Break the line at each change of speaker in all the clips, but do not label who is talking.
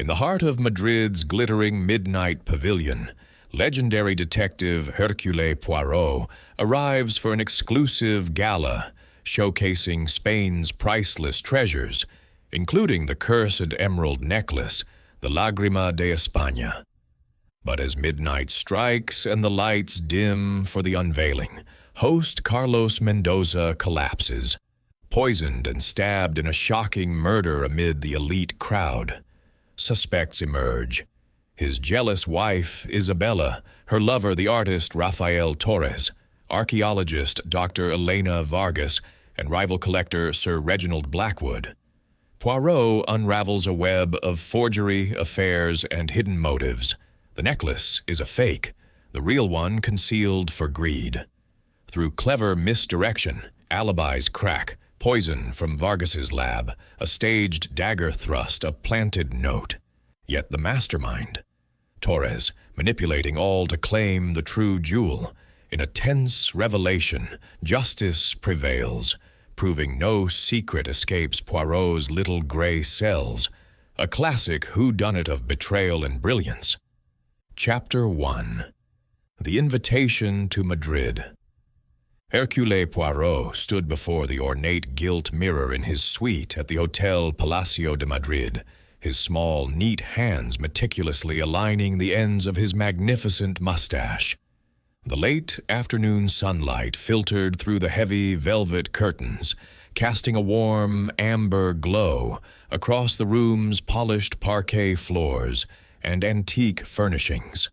In the heart of Madrid's glittering midnight pavilion, legendary detective Hercule Poirot arrives for an exclusive gala showcasing Spain's priceless treasures, including the cursed emerald necklace, the Lágrima de España. But as midnight strikes and the lights dim for the unveiling, host Carlos Mendoza collapses, poisoned and stabbed in a shocking murder amid the elite crowd. Suspects emerge. His jealous wife, Isabella, her lover, the artist Rafael Torres, archaeologist Dr. Elena Vargas, and rival collector Sir Reginald Blackwood. Poirot unravels a web of forgery, affairs, and hidden motives. The necklace is a fake, the real one concealed for greed. Through clever misdirection, alibis crack, poison from Vargas's lab, a staged dagger thrust, a planted note. Yet the mastermind, Torres, manipulating all to claim the true jewel. In a tense revelation, justice prevails, proving no secret escapes Poirot's little gray cells. A classic whodunit of betrayal and brilliance. Chapter 1. The Invitation to Madrid. Hercule Poirot stood before the ornate gilt mirror in his suite at the Hotel Palacio de Madrid, his small, neat hands meticulously aligning the ends of his magnificent mustache. The late afternoon sunlight filtered through the heavy velvet curtains, casting a warm, amber glow across the room's polished parquet floors and antique furnishings.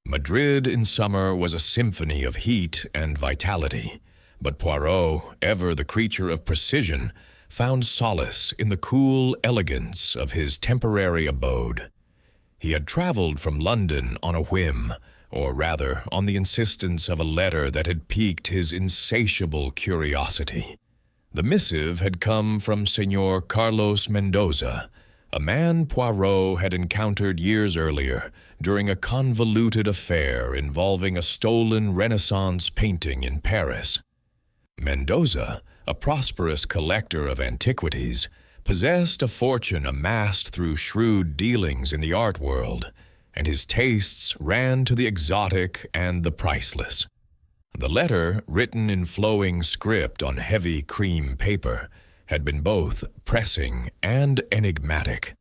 Madrid in summer was a symphony of heat and vitality, but Poirot, ever the creature of precision, found solace in the cool elegance of his temporary abode. He had traveled from London on a whim, or rather on the insistence of a letter that had piqued his insatiable curiosity. The missive had come from Senor Carlos Mendoza, a man Poirot had encountered years earlier during a convoluted affair involving a stolen Renaissance painting in Paris. Mendoza, a prosperous collector of antiquities, possessed a fortune amassed through shrewd dealings in the art world, and his tastes ran to the exotic and the priceless. The letter, written in flowing script on heavy cream paper, had been both pressing and enigmatic.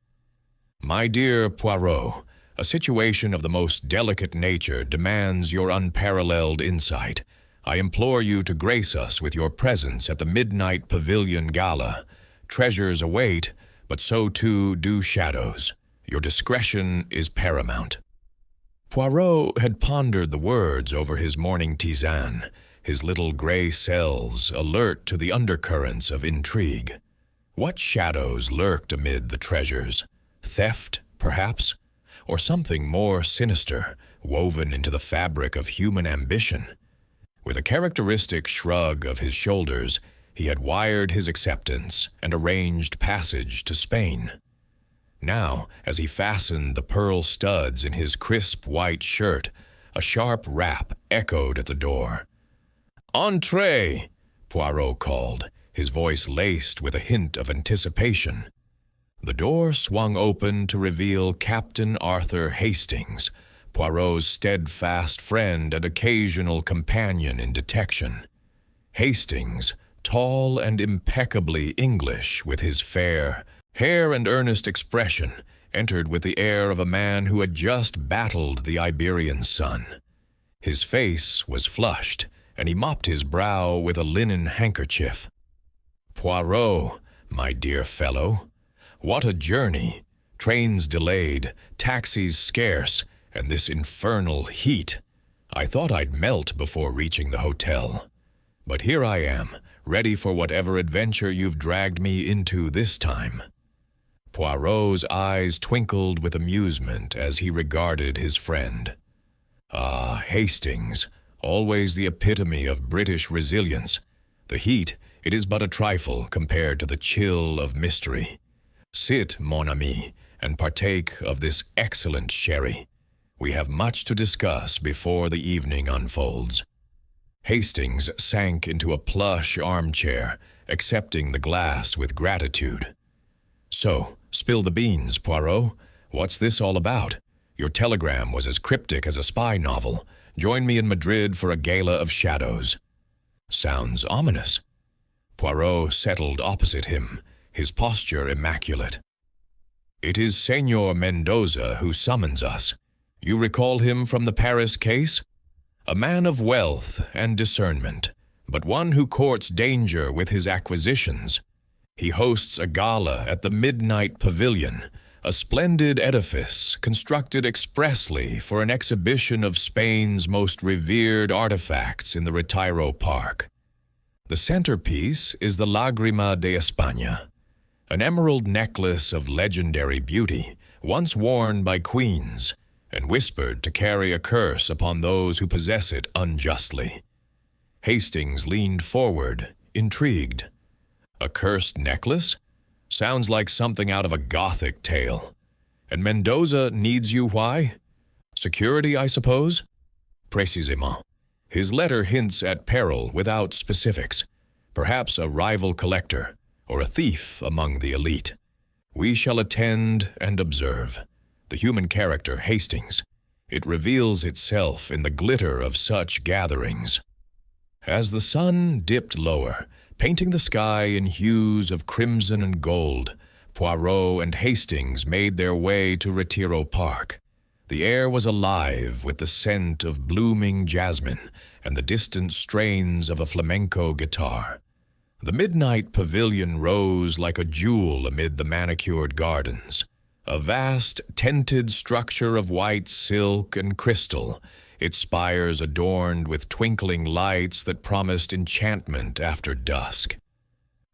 My dear Poirot, a situation of the most delicate nature demands your unparalleled insight. I implore you to grace us with your presence at the Midnight Pavilion Gala. Treasures await, but so too do shadows. Your discretion is paramount. Poirot had pondered the words over his morning tisane, his little gray cells alert to the undercurrents of intrigue. What shadows lurked amid the treasures? Theft, perhaps? Or something more sinister, woven into the fabric of human ambition? With a characteristic shrug of his shoulders, he had wired his acceptance and arranged passage to Spain. Now, as he fastened the pearl studs in his crisp white shirt, a sharp rap echoed at the door. "Entrez!" Poirot called, his voice laced with a hint of anticipation. The door swung open to reveal Captain Arthur Hastings, Poirot's steadfast friend and occasional companion in detection. Hastings, tall and impeccably English with his fair hair and earnest expression, entered with the air of a man who had just battled the Iberian sun. His face was flushed, and he mopped his brow with a linen handkerchief. "Poirot, my dear fellow, what a journey! Trains delayed, taxis scarce, and this infernal heat. I thought I'd melt before reaching the hotel. But here I am, ready for whatever adventure you've dragged me into this time." Poirot's eyes twinkled with amusement as he regarded his friend. "Ah, Hastings, always the epitome of British resilience. The heat, it is but a trifle compared to the chill of mystery. Sit, mon ami, and partake of this excellent sherry. We have much to discuss before the evening unfolds." Hastings sank into a plush armchair, accepting the glass with gratitude. "So, spill the beans, Poirot. What's this all about? Your telegram was as cryptic as a spy novel. Join me in Madrid for a gala of shadows. Sounds ominous. Poirot settled opposite him, his posture immaculate. It is Señor Mendoza who summons us. You recall him from the Paris case? A man of wealth and discernment, but one who courts danger with his acquisitions. He hosts a gala at the Midnight Pavilion, a splendid edifice constructed expressly for an exhibition of Spain's most revered artifacts in the Retiro Park. The centerpiece is the Lágrima de España, an emerald necklace of legendary beauty, once worn by queens, and whispered to carry a curse upon those who possess it unjustly. Hastings leaned forward, intrigued. A cursed necklace? Sounds like something out of a Gothic tale. And Mendoza needs you why? Security, I suppose? Précisément. His letter hints at peril without specifics. Perhaps a rival collector, or a thief among the elite. We shall attend and observe. The human character, Hastings. It reveals itself in the glitter of such gatherings. As the sun dipped lower, painting the sky in hues of crimson and gold, Poirot and Hastings made their way to Retiro Park. The air was alive with the scent of blooming jasmine and the distant strains of a flamenco guitar. The Midnight Pavilion rose like a jewel amid the manicured gardens, a vast, tented structure of white silk and crystal, its spires adorned with twinkling lights that promised enchantment after dusk.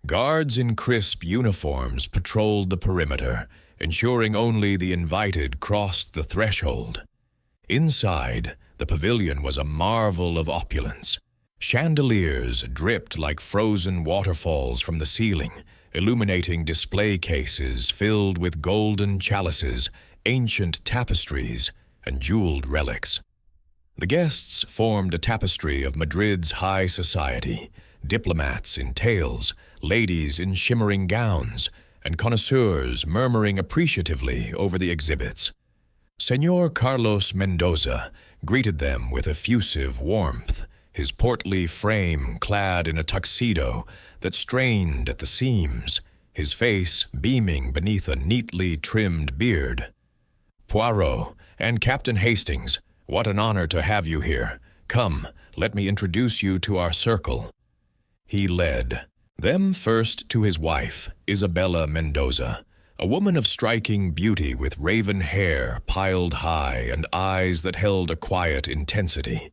Guards in crisp uniforms patrolled the perimeter, ensuring only the invited crossed the threshold. Inside, the pavilion was a marvel of opulence. Chandeliers dripped like frozen waterfalls from the ceiling, illuminating display cases filled with golden chalices, ancient tapestries, and jeweled relics. The guests formed a tapestry of Madrid's high society, diplomats in tails, ladies in shimmering gowns, and connoisseurs murmuring appreciatively over the exhibits. Señor Carlos Mendoza greeted them with effusive warmth, his portly frame clad in a tuxedo that strained at the seams, his face beaming beneath a neatly trimmed beard. Poirot and Captain Hastings, what an honor to have you here. Come, let me introduce you to our circle. He led them first to his wife, Isabella Mendoza, a woman of striking beauty with raven hair piled high and eyes that held a quiet intensity.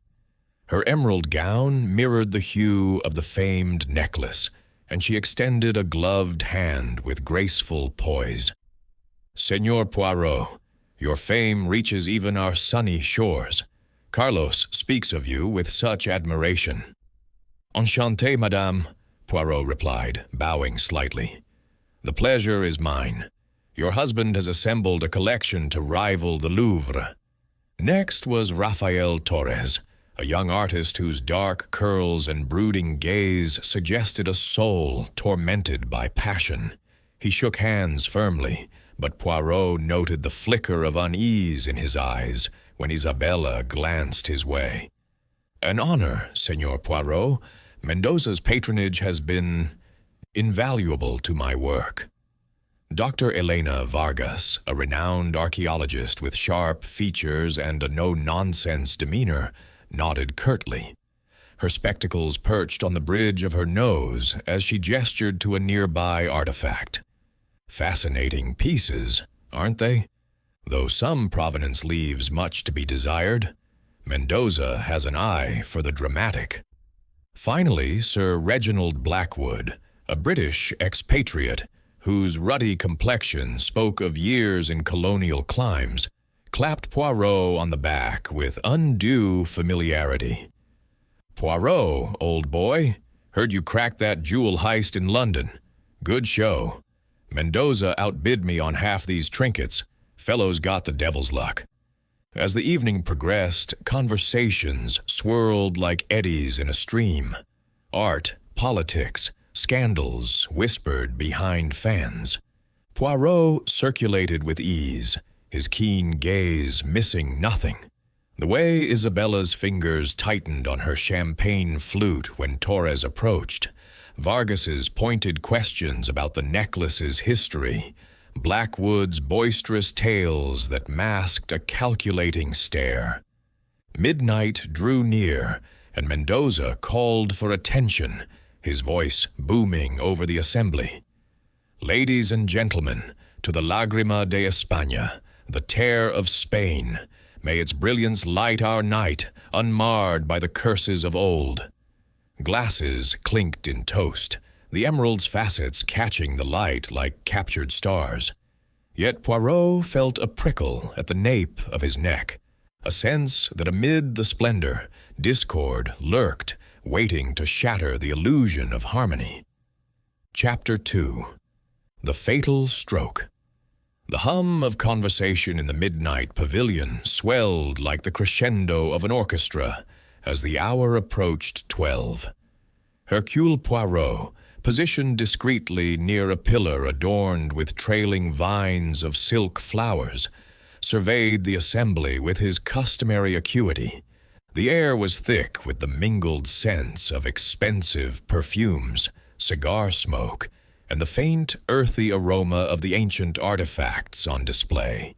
Her emerald gown mirrored the hue of the famed necklace, and she extended a gloved hand with graceful poise. Señor Poirot, your fame reaches even our sunny shores. Carlos speaks of you with such admiration. Enchanté, madame, Poirot replied, bowing slightly. The pleasure is mine. Your husband has assembled a collection to rival the Louvre. Next was Rafael Torres, a young artist whose dark curls and brooding gaze suggested a soul tormented by passion. He shook hands firmly, but Poirot noted the flicker of unease in his eyes when Isabella glanced his way. An honor, Señor Poirot. Mendoza's patronage has been invaluable to my work. Dr. Elena Vargas, a renowned archaeologist with sharp features and a no-nonsense demeanor, nodded curtly. Her spectacles perched on the bridge of her nose as she gestured to a nearby artifact. Fascinating pieces, aren't they? Though some provenance leaves much to be desired, Mendoza has an eye for the dramatic. Finally, Sir Reginald Blackwood, a British expatriate whose ruddy complexion spoke of years in colonial climes, clapped Poirot on the back with undue familiarity. Poirot, old boy, heard you cracked that jewel heist in London. Good show. Mendoza outbid me on half these trinkets. Fellow's got the devil's luck. As the evening progressed, conversations swirled like eddies in a stream. Art, politics, scandals whispered behind fans. Poirot circulated with ease, his keen gaze missing nothing. The way Isabella's fingers tightened on her champagne flute when Torres approached, Vargas's pointed questions about the necklace's history, Blackwood's boisterous tales that masked a calculating stare. Midnight drew near, and Mendoza called for attention, his voice booming over the assembly. "Ladies and gentlemen, to the Lágrima de España, the tear of Spain, may its brilliance light our night, unmarred by the curses of old." Glasses clinked in toast, the emerald's facets catching the light like captured stars. Yet Poirot felt a prickle at the nape of his neck, a sense that amid the splendor, discord lurked, waiting to shatter the illusion of harmony. Chapter 2. The Fatal Stroke. The hum of conversation in the midnight pavilion swelled like the crescendo of an orchestra as the hour approached 12. Hercule Poirot, positioned discreetly near a pillar adorned with trailing vines of silk flowers, surveyed the assembly with his customary acuity. The air was thick with the mingled scents of expensive perfumes, cigar smoke, and the faint, earthy aroma of the ancient artifacts on display.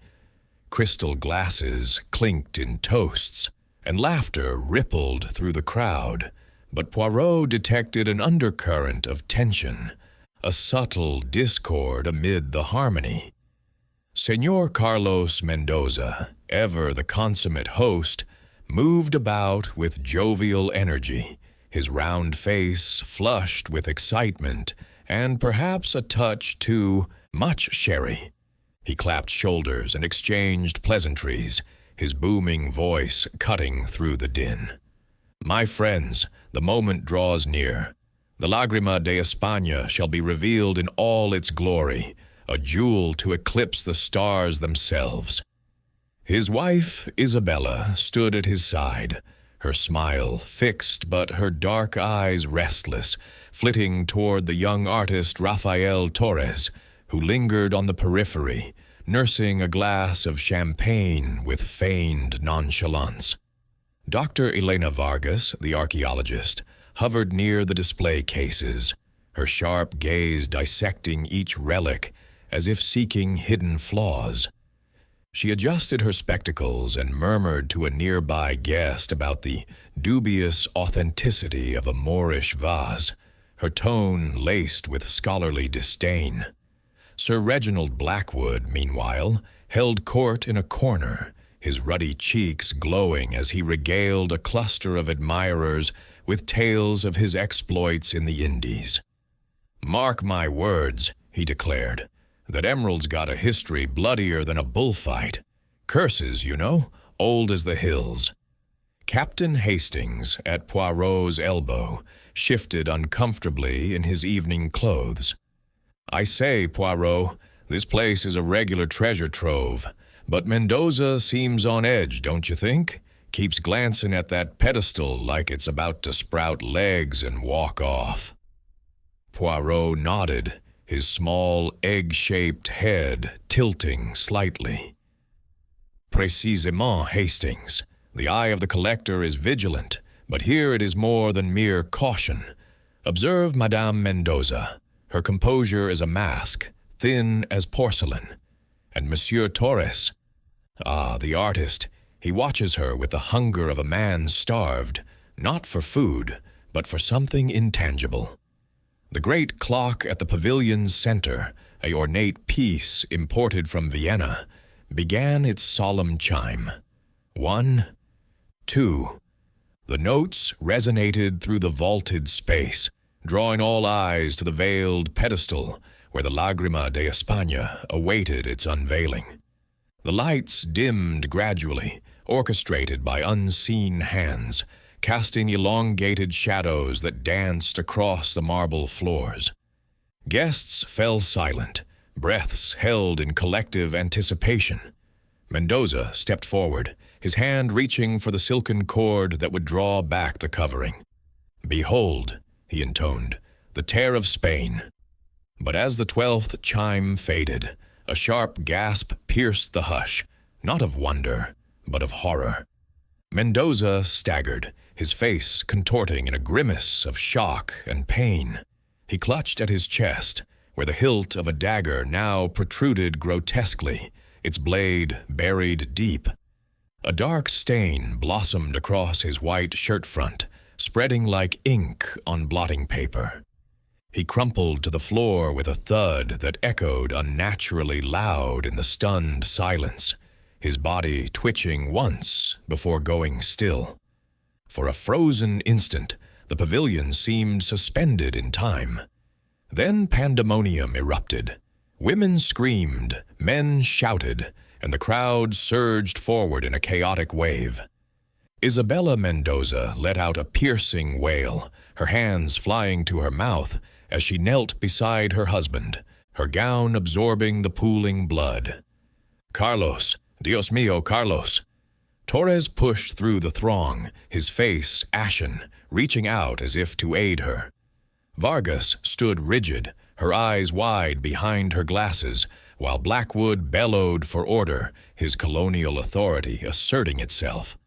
Crystal glasses clinked in toasts, and laughter rippled through the crowd, but Poirot detected an undercurrent of tension, a subtle discord amid the harmony. Señor Carlos Mendoza, ever the consummate host, moved about with jovial energy, his round face flushed with excitement and perhaps a touch too much sherry. He clapped shoulders and exchanged pleasantries, his booming voice cutting through the din. "My friends, the moment draws near. The Lágrima de España shall be revealed in all its glory, a jewel to eclipse the stars themselves." His wife, Isabella, stood at his side, her smile fixed but her dark eyes restless, flitting toward the young artist Rafael Torres, who lingered on the periphery, nursing a glass of champagne with feigned nonchalance. Dr. Elena Vargas, the archaeologist, hovered near the display cases, her sharp gaze dissecting each relic as if seeking hidden flaws. She adjusted her spectacles and murmured to a nearby guest about the dubious authenticity of a Moorish vase, her tone laced with scholarly disdain. Sir Reginald Blackwood, meanwhile, held court in a corner, his ruddy cheeks glowing as he regaled a cluster of admirers with tales of his exploits in the Indies. "Mark my words," he declared, "that emerald's got a history bloodier than a bullfight. Curses, you know, old as the hills." Captain Hastings, at Poirot's elbow, shifted uncomfortably in his evening clothes. "I say, Poirot, this place is a regular treasure trove, but Mendoza seems on edge, don't you think? Keeps glancing at that pedestal like it's about to sprout legs and walk off." Poirot nodded, his small, egg-shaped head tilting slightly. "Précisément, Hastings. The eye of the collector is vigilant, but here it is more than mere caution. Observe Madame Mendoza. Her composure is a mask, thin as porcelain. And Monsieur Torres. Ah, the artist. He watches her with the hunger of a man starved, not for food, but for something intangible. The great clock at the pavilion's center, a ornate piece imported from Vienna, began its solemn chime. 1, 2. The notes resonated through the vaulted space, drawing all eyes to the veiled pedestal where the Lágrima de España awaited its unveiling. The lights dimmed gradually, orchestrated by unseen hands, casting elongated shadows that danced across the marble floors. Guests fell silent, breaths held in collective anticipation. Mendoza stepped forward, his hand reaching for the silken cord that would draw back the covering. "Behold," he intoned, "the tear of Spain." But as the 12th chime faded, A sharp gasp pierced the hush, not of wonder, but of horror. Mendoza staggered, his face contorting in a grimace of shock and pain. He clutched at his chest, where the hilt of a dagger now protruded grotesquely, its blade buried deep. A dark stain blossomed across his white shirt front, spreading like ink on blotting paper. He crumpled to the floor with a thud that echoed unnaturally loud in the stunned silence, his body twitching once before going still. For a frozen instant, the pavilion seemed suspended in time. Then pandemonium erupted. Women screamed, men shouted, and the crowd surged forward in a chaotic wave. Isabella Mendoza let out a piercing wail, her hands flying to her mouth as she knelt beside her husband, her gown absorbing the pooling blood. "Carlos! Dios mío, Carlos!" Torres pushed through the throng, his face ashen, reaching out as if to aid her. Vargas stood rigid, her eyes wide behind her glasses, while Blackwood bellowed for order, his colonial authority asserting itself.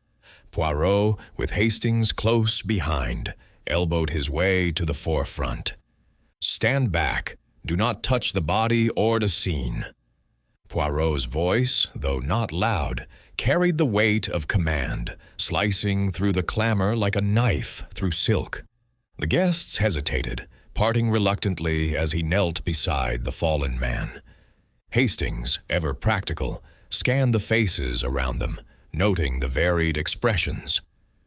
Poirot, with Hastings close behind, elbowed his way to the forefront. "Stand back. Do not touch the body or the scene." Poirot's voice, though not loud, carried the weight of command, slicing through the clamor like a knife through silk. The guests hesitated, parting reluctantly as he knelt beside the fallen man. Hastings, ever practical, scanned the faces around them, noting the varied expressions: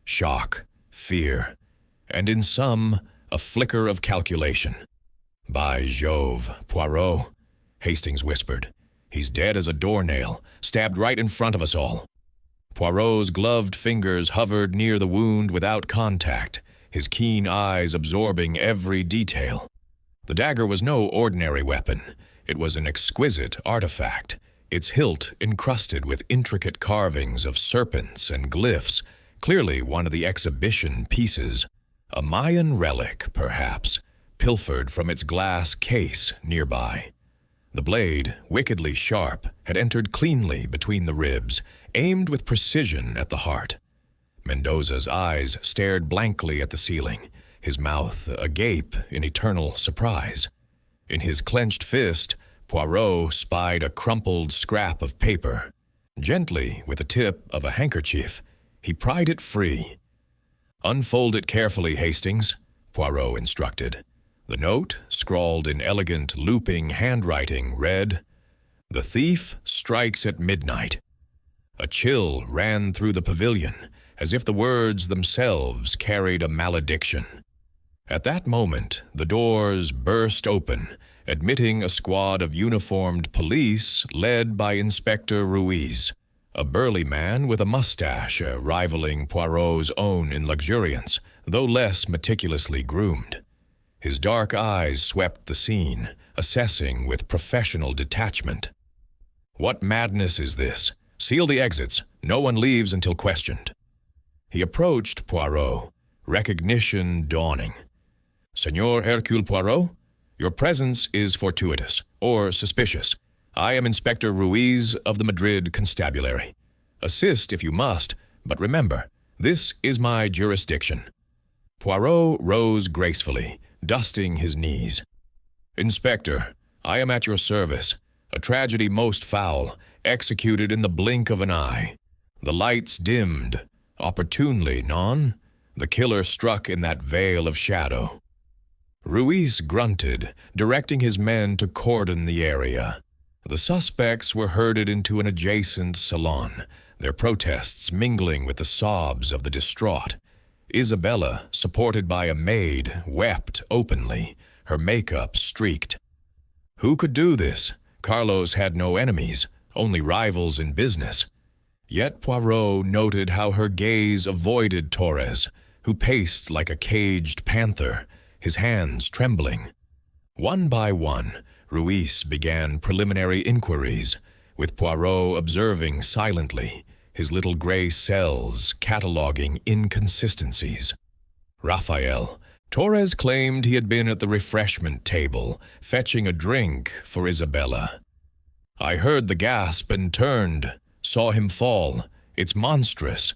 shock, fear, and in some, a flicker of calculation. "By Jove, Poirot," Hastings whispered. "He's dead as a doornail, stabbed right in front of us all." Poirot's gloved fingers hovered near the wound without contact, his keen eyes absorbing every detail. The dagger was no ordinary weapon. It was an exquisite artifact, its hilt encrusted with intricate carvings of serpents and glyphs, clearly one of the exhibition pieces. A Mayan relic, perhaps, pilfered from its glass case nearby. The blade, wickedly sharp, had entered cleanly between the ribs, aimed with precision at the heart. Mendoza's eyes stared blankly at the ceiling, his mouth agape in eternal surprise. In his clenched fist, Poirot spied a crumpled scrap of paper. Gently, with the tip of a handkerchief, he pried it free. "Unfold it carefully, Hastings," Poirot instructed. The note, scrawled in elegant, looping handwriting, read, "The thief strikes at midnight." A chill ran through the pavilion, as if the words themselves carried a malediction. At that moment, the doors burst open, admitting a squad of uniformed police led by Inspector Ruiz, a burly man with a mustache rivaling Poirot's own in luxuriance, though less meticulously groomed. His dark eyes swept the scene, assessing with professional detachment. "What madness is this? Seal the exits. No one leaves until questioned." He approached Poirot, recognition dawning. "Señor Hercule Poirot? Your presence is fortuitous, or suspicious. I am Inspector Ruiz of the Madrid Constabulary. Assist if you must, but remember, this is my jurisdiction." Poirot rose gracefully, dusting his knees. "Inspector, I am at your service. A tragedy most foul, executed in the blink of an eye. The lights dimmed. Opportunely, non? The killer struck in that veil of shadow." Ruiz grunted, directing his men to cordon the area. The suspects were herded into an adjacent salon, their protests mingling with the sobs of the distraught. Isabella, supported by a maid, wept openly, her makeup streaked. Who could do this? Carlos had no enemies, only rivals in business. Yet Poirot noted how her gaze avoided Torres, who paced like a caged panther, his hands trembling. One by one, Ruiz began preliminary inquiries, with Poirot observing silently, his little gray cells cataloging inconsistencies. Raphael, Torres claimed he had been at the refreshment table, fetching a drink for Isabella. I heard the gasp and turned, saw him fall. It's monstrous.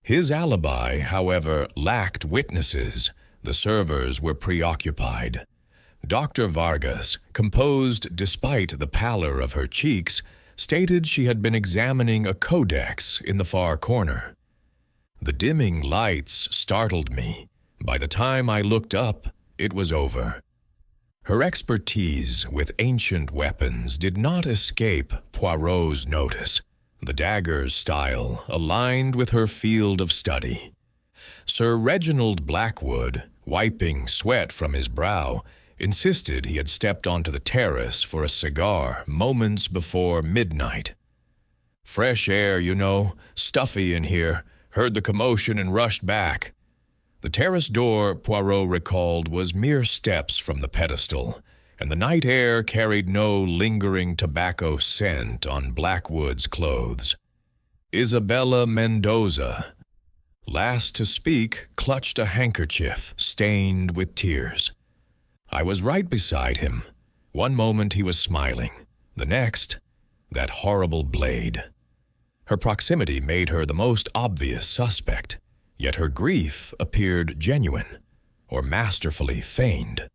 His alibi, however, lacked witnesses. The servers were preoccupied. Dr. Vargas, composed despite the pallor of her cheeks, stated she had been examining a codex in the far corner. The dimming lights startled me. By the time I looked up, it was over. Her expertise with ancient weapons did not escape Poirot's notice. The dagger's style aligned with her field of study. Sir Reginald Blackwood, wiping sweat from his brow, insisted he had stepped onto the terrace for a cigar moments before midnight. "Fresh air, you know, stuffy in here. Heard the commotion and rushed back." The terrace door, Poirot recalled, was mere steps from the pedestal, and the night air carried no lingering tobacco scent on Blackwood's clothes. Isabella Mendoza, last to speak, clutched a handkerchief stained with tears. I was right beside him. One moment he was smiling, the next, that horrible blade. Her proximity made her the most obvious suspect, yet her grief appeared genuine, or masterfully feigned.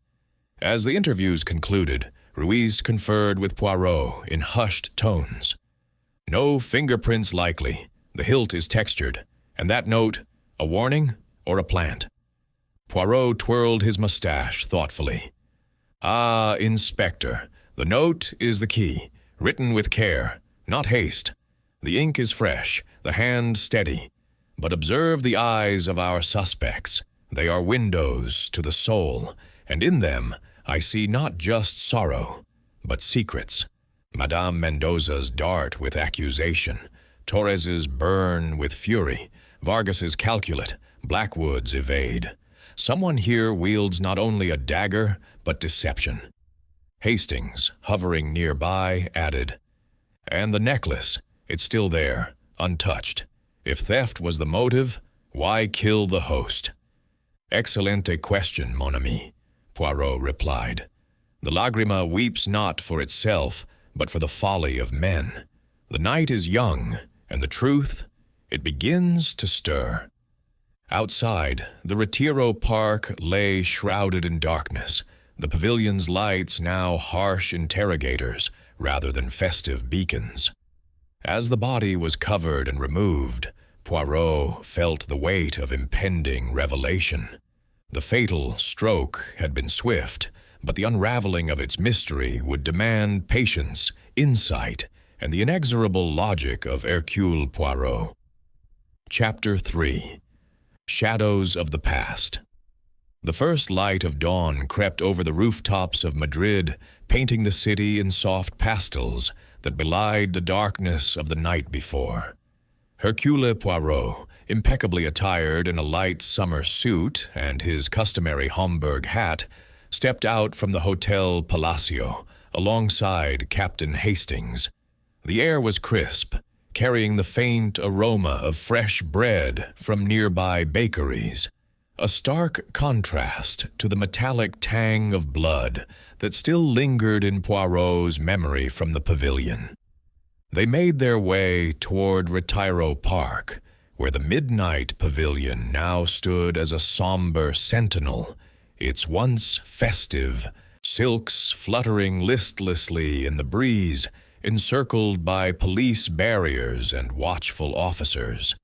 As the interviews concluded, Ruiz conferred with Poirot in hushed tones. "No fingerprints likely. The hilt is textured. And that note, a warning or a plant?" Poirot twirled his mustache thoughtfully. "Ah, Inspector, the note is the key, written with care, not haste. The ink is fresh, the hand steady. But observe the eyes of our suspects. They are windows to the soul, and in them I see not just sorrow, but secrets. Madame Mendoza's dart with accusation, Torres's burn with fury, Vargas's calculate, Blackwood's evade. Someone here wields not only a dagger, but deception." Hastings, hovering nearby, added, "And the necklace, it's still there, untouched. If theft was the motive, why kill the host?" "Excellente question, mon ami," Poirot replied. "The Lagrima weeps not for itself, but for the folly of men. The night is young, and the truth, it begins to stir." Outside, the Retiro Park lay shrouded in darkness, the pavilion's lights now harsh interrogators rather than festive beacons. As the body was covered and removed, Poirot felt the weight of impending revelation. The fatal stroke had been swift, but the unraveling of its mystery would demand patience, insight, and the inexorable logic of Hercule Poirot. Chapter 3. Shadows of the Past. The first light of dawn crept over the rooftops of Madrid, painting the city in soft pastels that belied the darkness of the night before. Hercule Poirot, impeccably attired in a light summer suit and his customary Homburg hat, stepped out from the Hotel Palacio alongside Captain Hastings. The air was crisp, carrying the faint aroma of fresh bread from nearby bakeries, a stark contrast to the metallic tang of blood that still lingered in Poirot's memory from the pavilion. They made their way toward Retiro Park, where the midnight pavilion now stood as a somber sentinel, its once festive silks fluttering listlessly in the breeze, encircled by police barriers and watchful officers.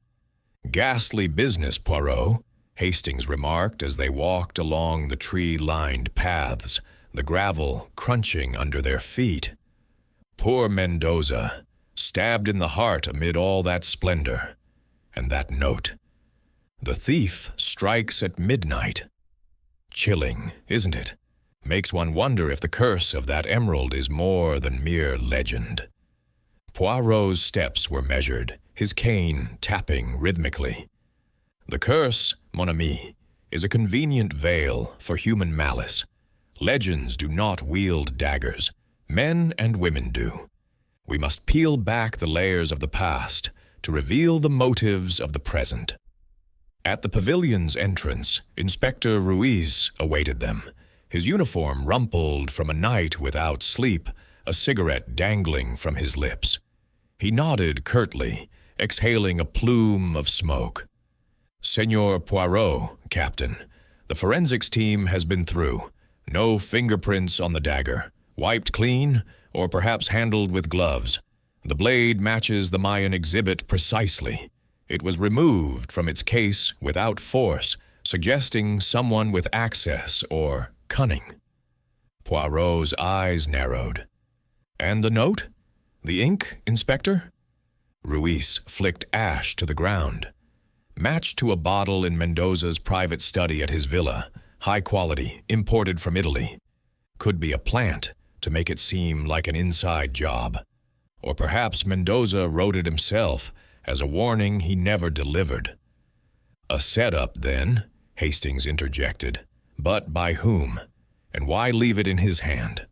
"Ghastly business, Poirot," Hastings remarked as they walked along the tree-lined paths, the gravel crunching under their feet. "Poor Mendoza, stabbed in the heart amid all that splendor. And that note. The thief strikes at midnight. Chilling, isn't it? Makes one wonder if the curse of that emerald is more than mere legend." Poirot's steps were measured, his cane tapping rhythmically. "The curse, mon ami, is a convenient veil for human malice. Legends do not wield daggers. Men and women do. We must peel back the layers of the past to reveal the motives of the present." At the pavilion's entrance, Inspector Ruiz awaited them, his uniform rumpled from a night without sleep, a cigarette dangling from his lips. He nodded curtly, exhaling a plume of smoke. "Senor Poirot, Captain, the forensics team has been through. No fingerprints on the dagger. Wiped clean, or perhaps handled with gloves. The blade matches the Mayan exhibit precisely. It was removed from its case without force, suggesting someone with access or cunning." Poirot's eyes narrowed. "And the note? The ink, Inspector?" Ruiz flicked ash to the ground. "Matched to a bottle in Mendoza's private study at his villa. High quality, imported from Italy. Could be a plant to make it seem like an inside job. Or perhaps Mendoza wrote it himself as a warning he never delivered." "A setup, then," Hastings interjected. "But by whom? And why leave it in his hand?"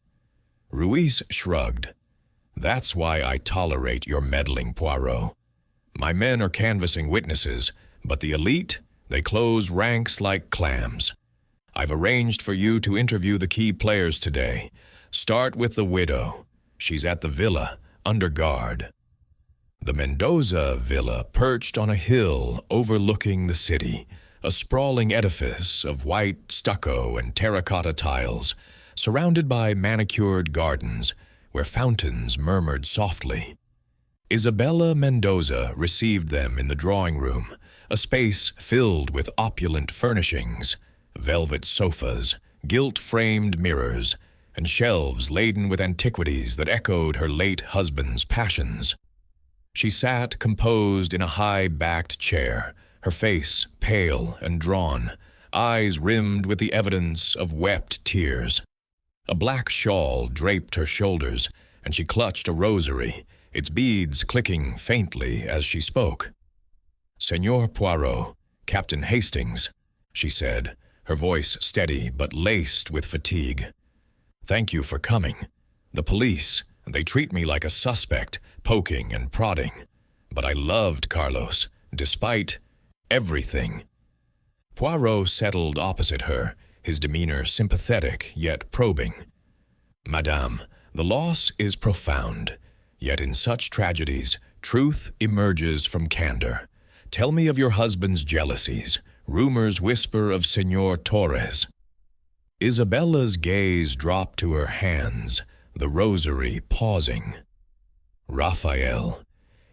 Ruiz shrugged. "That's why I tolerate your meddling, Poirot. My men are canvassing witnesses, but the elite, they close ranks like clams. I've arranged for you to interview the key players today. Start with the widow. She's at the villa, under guard." The Mendoza villa perched on a hill overlooking the city, a sprawling edifice of white stucco and terracotta tiles, surrounded by manicured gardens where fountains murmured softly. Isabella Mendoza received them in the drawing room, a space filled with opulent furnishings, velvet sofas, gilt-framed mirrors, and shelves laden with antiquities that echoed her late husband's passions. She sat composed in a high-backed chair, her face pale and drawn, eyes rimmed with the evidence of wept tears. A black shawl draped her shoulders, and she clutched a rosary, its beads clicking faintly as she spoke. "Senor Poirot, Captain Hastings," she said, her voice steady but laced with fatigue. "Thank you for coming. The police, they treat me like a suspect, poking and prodding. But I loved Carlos, despite everything." Poirot settled opposite her, his demeanor sympathetic yet probing. "Madame, the loss is profound. Yet in such tragedies, truth emerges from candor. Tell me of your husband's jealousies. Rumors whisper of Senor Torres." Isabella's gaze dropped to her hands, the rosary pausing. "Raphael.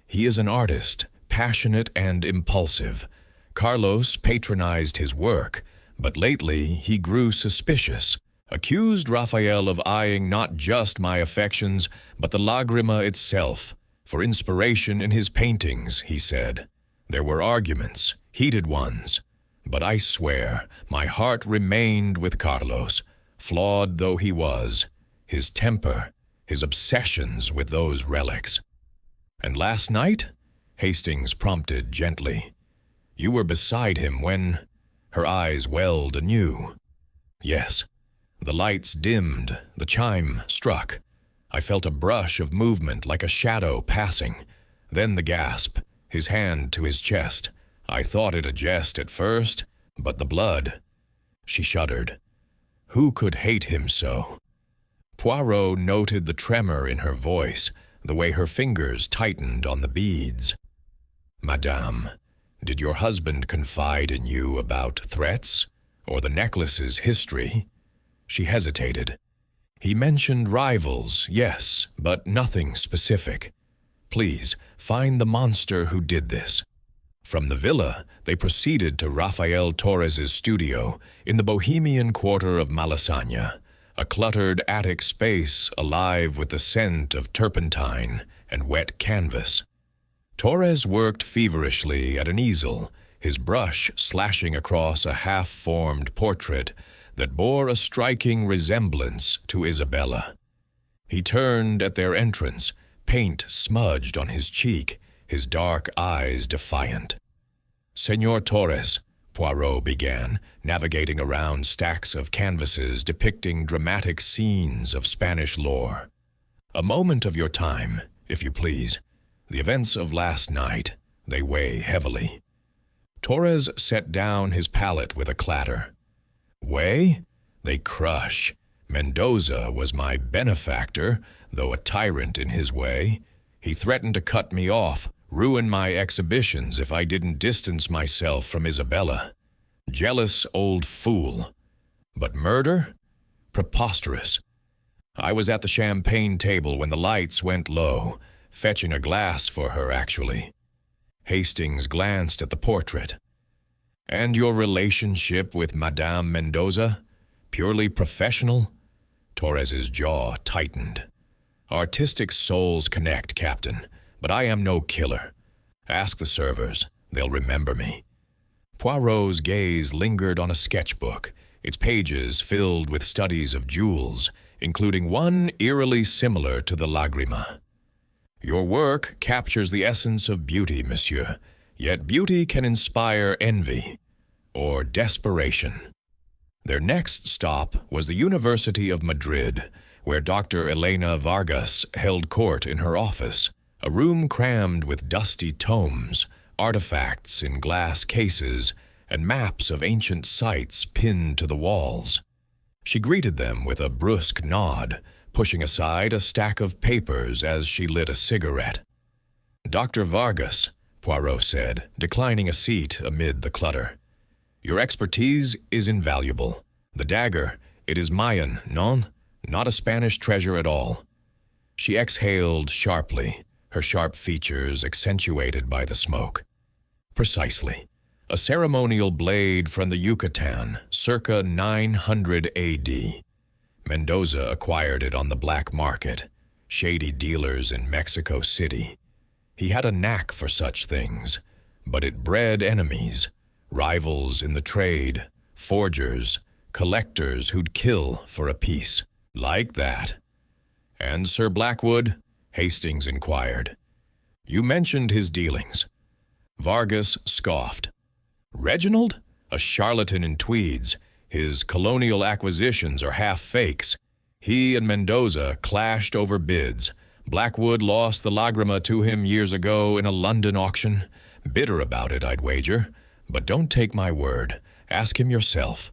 He is an artist, passionate and impulsive. Carlos patronized his work, but lately he grew suspicious, accused Raphael of eyeing not just my affections, but the Lagrima itself, for inspiration in his paintings, he said. There were arguments, heated ones, but I swear my heart remained with Carlos, flawed though he was, his temper, his obsessions with those relics. And last night? Hastings prompted gently. You were beside him when... Her eyes welled anew. Yes. The lights dimmed, the chime struck. I felt a brush of movement like a shadow passing. Then the gasp, his hand to his chest. I thought it a jest at first, but the blood... She shuddered. Who could hate him so? Poirot noted the tremor in her voice, the way her fingers tightened on the beads. Madame, did your husband confide in you about threats, or the necklace's history? She hesitated. He mentioned rivals, yes, but nothing specific. Please, find the monster who did this. From the villa, they proceeded to Rafael Torres's studio in the bohemian quarter of Malasaña, a cluttered attic space alive with the scent of turpentine and wet canvas. Torres worked feverishly at an easel, his brush slashing across a half-formed portrait that bore a striking resemblance to Isabella. He turned at their entrance, paint smudged on his cheek, his dark eyes defiant. Senor Torres, Poirot began, navigating around stacks of canvases depicting dramatic scenes of Spanish lore. A moment of your time, if you please. The events of last night, they weigh heavily. Torres set down his palette with a clatter. Weigh? They crush. Mendoza was my benefactor, though a tyrant in his way. He threatened to cut me off, ruin my exhibitions if I didn't distance myself from Isabella. Jealous old fool. But murder? Preposterous. I was at the champagne table when the lights went low, fetching a glass for her, actually. Hastings glanced at the portrait. And your relationship with Madame Mendoza? Purely professional? Torres's jaw tightened. Artistic souls connect, Captain, but I am no killer. Ask the servers. They'll remember me. Poirot's gaze lingered on a sketchbook, its pages filled with studies of jewels, including one eerily similar to the Lagrima. Your work captures the essence of beauty, monsieur, yet beauty can inspire envy or desperation. Their next stop was the University of Madrid, where Dr. Elena Vargas held court in her office, a room crammed with dusty tomes, artifacts in glass cases, and maps of ancient sites pinned to the walls. She greeted them with a brusque nod, pushing aside a stack of papers as she lit a cigarette. "Dr. Vargas," Poirot said, declining a seat amid the clutter. "Your expertise is invaluable. The dagger, it is Mayan, non? Not a Spanish treasure at all." She exhaled sharply, her sharp features accentuated by the smoke. "Precisely. A ceremonial blade from the Yucatan, circa 900 AD. Mendoza acquired it on the black market, shady dealers in Mexico City. He had a knack for such things, but it bred enemies, rivals in the trade, forgers, collectors who'd kill for a piece. Like that." "And Sir Blackwood?" Hastings inquired. "You mentioned his dealings." Vargas scoffed. "Reginald? A charlatan in tweeds. His colonial acquisitions are half fakes. He and Mendoza clashed over bids. Blackwood lost the Lagrima to him years ago in a London auction. Bitter about it, I'd wager. But don't take my word. Ask him yourself."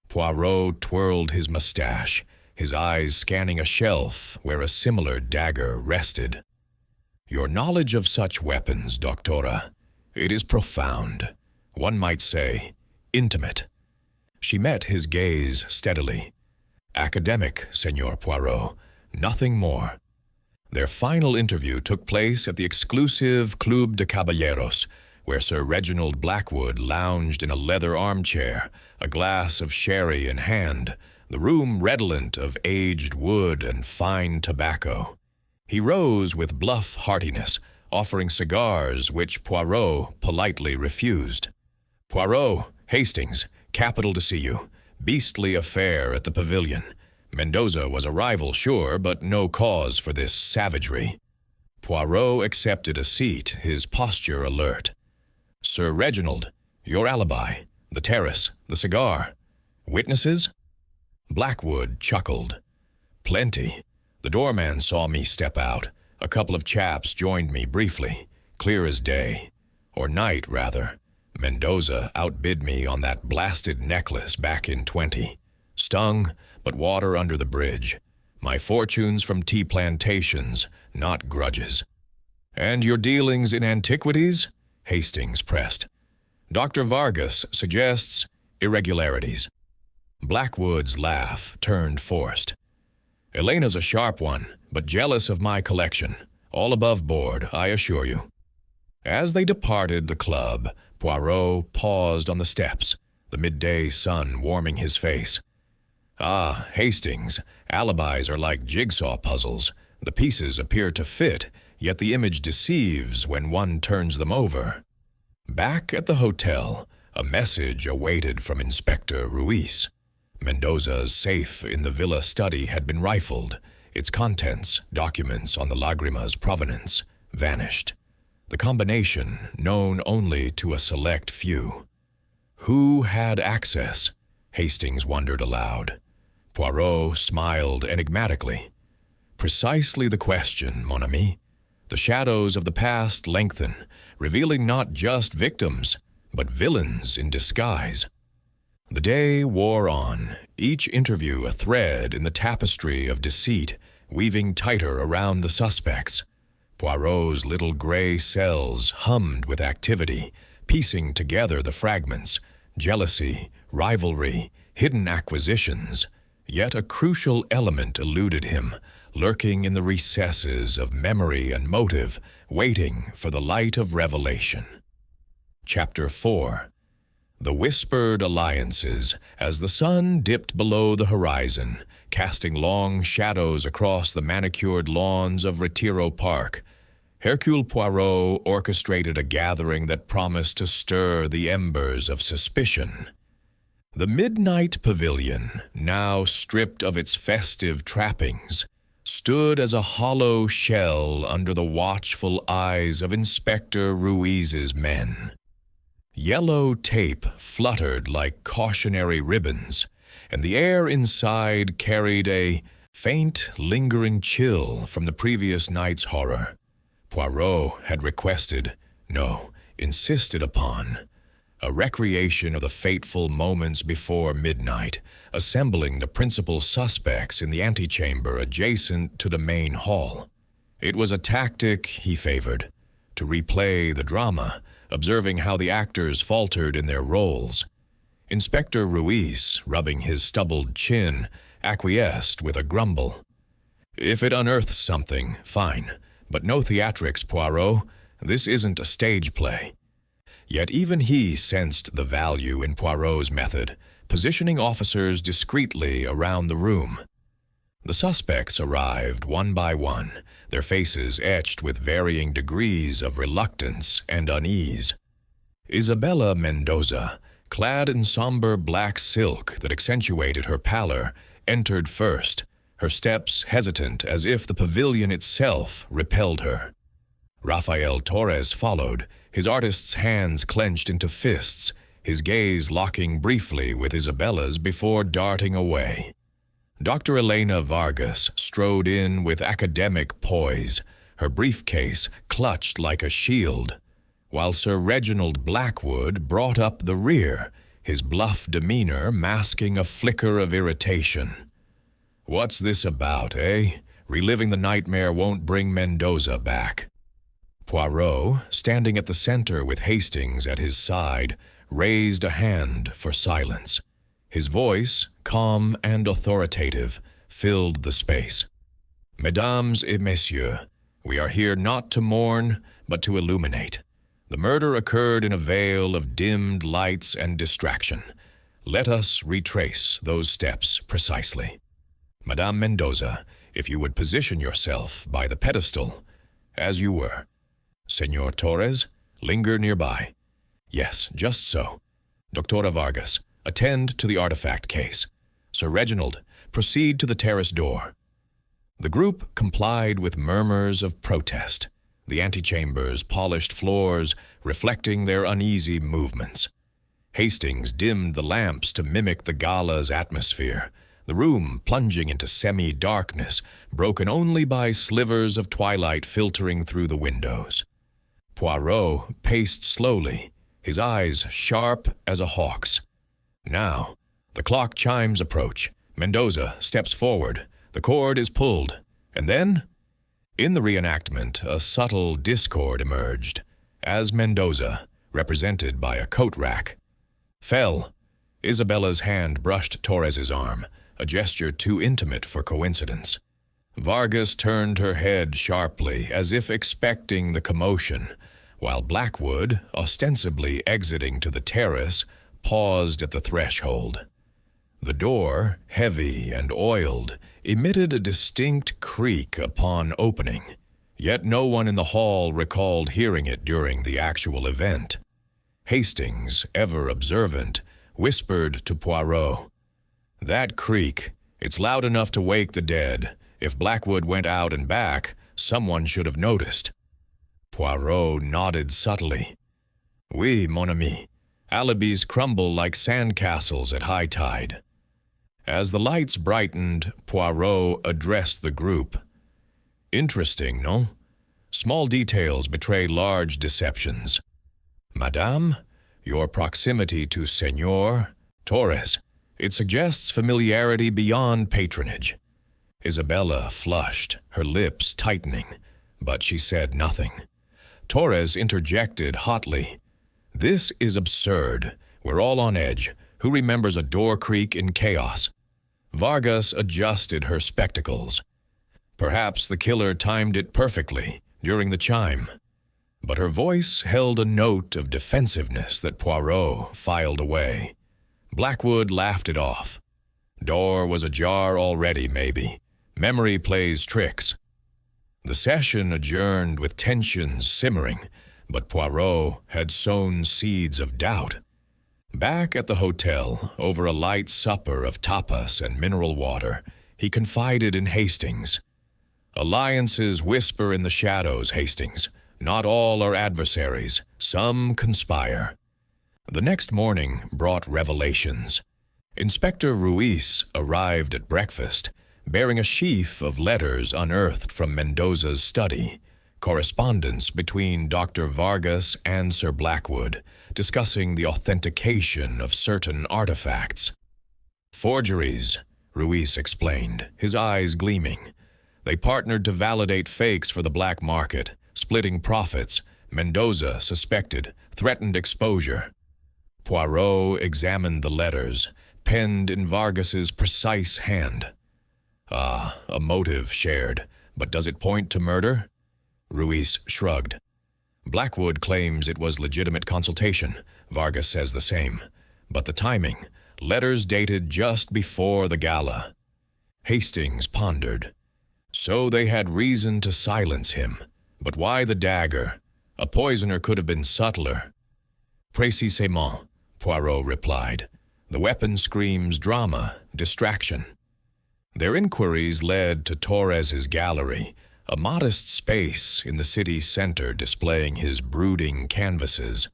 Poirot twirled his mustache, his eyes scanning a shelf where a similar dagger rested. "Your knowledge of such weapons, Doctora, it is profound. One might say, intimate." She met his gaze steadily. "Academic, Senor Poirot, nothing more." Their final interview took place at the exclusive Club de Caballeros, where Sir Reginald Blackwood lounged in a leather armchair, a glass of sherry in hand, the room redolent of aged wood and fine tobacco. He rose with bluff heartiness, offering cigars which Poirot politely refused. "Poirot, Hastings, capital to see you. Beastly affair at the Pavilion. Mendoza was a rival, sure, but no cause for this savagery." Poirot accepted a seat, his posture alert. "Sir Reginald, your alibi, the terrace, the cigar. Witnesses?" Blackwood chuckled. "Plenty. The doorman saw me step out. A couple of chaps joined me briefly, clear as day. Or night, rather. Mendoza outbid me on that blasted necklace back in 20. Stung, but water under the bridge. My fortunes from tea plantations, not grudges." "And your dealings in antiquities?" Hastings pressed. "Dr. Vargas suggests irregularities." Blackwood's laugh turned forced. "Elena's a sharp one, but jealous of my collection. All above board, I assure you." As they departed the club, Poirot paused on the steps, the midday sun warming his face. "Ah, Hastings, alibis are like jigsaw puzzles. The pieces appear to fit, yet the image deceives when one turns them over." Back at the hotel, a message awaited from Inspector Ruiz. Mendoza's safe in the villa study had been rifled. Its contents, documents on the Lagrima's provenance, vanished. The combination known only to a select few. Who had access? Hastings wondered aloud. Poirot smiled enigmatically. "Precisely the question, mon ami. The shadows of the past lengthen, revealing not just victims, but villains in disguise." The day wore on, each interview a thread in the tapestry of deceit weaving tighter around the suspects. Poirot's little gray cells hummed with activity, piecing together the fragments: jealousy, rivalry, hidden acquisitions. Yet a crucial element eluded him, lurking in the recesses of memory and motive, waiting for the light of revelation. Chapter 4. The Whispered Alliances. As the sun dipped below the horizon, casting long shadows across the manicured lawns of Retiro Park, Hercule Poirot orchestrated a gathering that promised to stir the embers of suspicion. The Midnight Pavilion, now stripped of its festive trappings, stood as a hollow shell under the watchful eyes of Inspector Ruiz's men. Yellow tape fluttered like cautionary ribbons, and the air inside carried a faint, lingering chill from the previous night's horror. Poirot had requested, no, insisted upon, a recreation of the fateful moments before midnight, assembling the principal suspects in the antechamber adjacent to the main hall. It was a tactic he favored, to replay the drama, observing how the actors faltered in their roles. Inspector Ruiz, rubbing his stubbled chin, acquiesced with a grumble. "If it unearths something, fine, but no theatrics, Poirot. This isn't a stage play." Yet even he sensed the value in Poirot's method, positioning officers discreetly around the room. The suspects arrived one by one, their faces etched with varying degrees of reluctance and unease. Isabella Mendoza, clad in somber black silk that accentuated her pallor, entered first, her steps hesitant as if the pavilion itself repelled her. Rafael Torres followed, his artist's hands clenched into fists, his gaze locking briefly with Isabella's before darting away. Dr. Elena Vargas strode in with academic poise, her briefcase clutched like a shield, while Sir Reginald Blackwood brought up the rear, his bluff demeanor masking a flicker of irritation. "What's this about, eh? Reliving the nightmare won't bring Mendoza back." Poirot, standing at the center with Hastings at his side, raised a hand for silence. His voice, calm and authoritative, filled the space. "Mesdames et messieurs, we are here not to mourn, but to illuminate. The murder occurred in a veil of dimmed lights and distraction. Let us retrace those steps precisely. Madame Mendoza, if you would position yourself by the pedestal, as you were. Senor Torres, linger nearby. Yes, just so. Doctora Vargas, attend to the artifact case. Sir Reginald, proceed to the terrace door." The group complied with murmurs of protest, the antechamber's polished floors reflecting their uneasy movements. Hastings dimmed the lamps to mimic the gala's atmosphere, the room plunging into semi-darkness, broken only by slivers of twilight filtering through the windows. Poirot paced slowly, his eyes sharp as a hawk's. Now, the clock chimes approach. Mendoza steps forward. The cord is pulled. And then, in the reenactment, a subtle discord emerged, as Mendoza, represented by a coat rack, fell. Isabella's hand brushed Torres's arm, a gesture too intimate for coincidence. Vargas turned her head sharply, as if expecting the commotion, while Blackwood, ostensibly exiting to the terrace, paused at the threshold. The door, heavy and oiled, emitted a distinct creak upon opening, yet no one in the hall recalled hearing it during the actual event. Hastings, ever observant, whispered to Poirot, "That creak, it's loud enough to wake the dead. If Blackwood went out and back, someone should have noticed." Poirot nodded subtly. "Oui, mon ami. Alibis crumble like sandcastles at high tide." As the lights brightened, Poirot addressed the group. "Interesting, no? Small details betray large deceptions. Madame, your proximity to Senor Torres, it suggests familiarity beyond patronage. Isabella flushed, her lips tightening, but she said nothing. Torres interjected hotly. "This is absurd. We're all on edge. Who remembers a door creak in chaos?" Vargas adjusted her spectacles. Perhaps the killer timed it perfectly, during the chime. But her voice held a note of defensiveness that Poirot filed away. Blackwood laughed it off. Door was ajar already, maybe. Memory plays tricks. The session adjourned with tensions simmering, but Poirot had sown seeds of doubt. Back at the hotel, over a light supper of tapas and mineral water, he confided in Hastings. "Alliances whisper in the shadows, Hastings. Not all are adversaries. Some conspire." The next morning brought revelations. Inspector Ruiz arrived at breakfast, bearing a sheaf of letters unearthed from Mendoza's study, correspondence between Dr. Vargas and Sir Blackwood, discussing the authentication of certain artifacts. "Forgeries," Ruiz explained, his eyes gleaming. "They partnered to validate fakes for the black market, splitting profits. Mendoza suspected, threatened exposure." Poirot examined the letters, penned in Vargas's precise hand. "Ah, a motive shared, but does it point to murder?" Ruiz shrugged. "Blackwood claims it was legitimate consultation. Vargas says the same. But the timing, letters dated just before the gala." Hastings pondered. So they had reason to silence him. But why the dagger? A poisoner could have been subtler. "Précisément," Poirot replied. "The weapon screams drama, distraction." Their inquiries led to Torres's gallery, a modest space in the city center displaying his brooding canvases.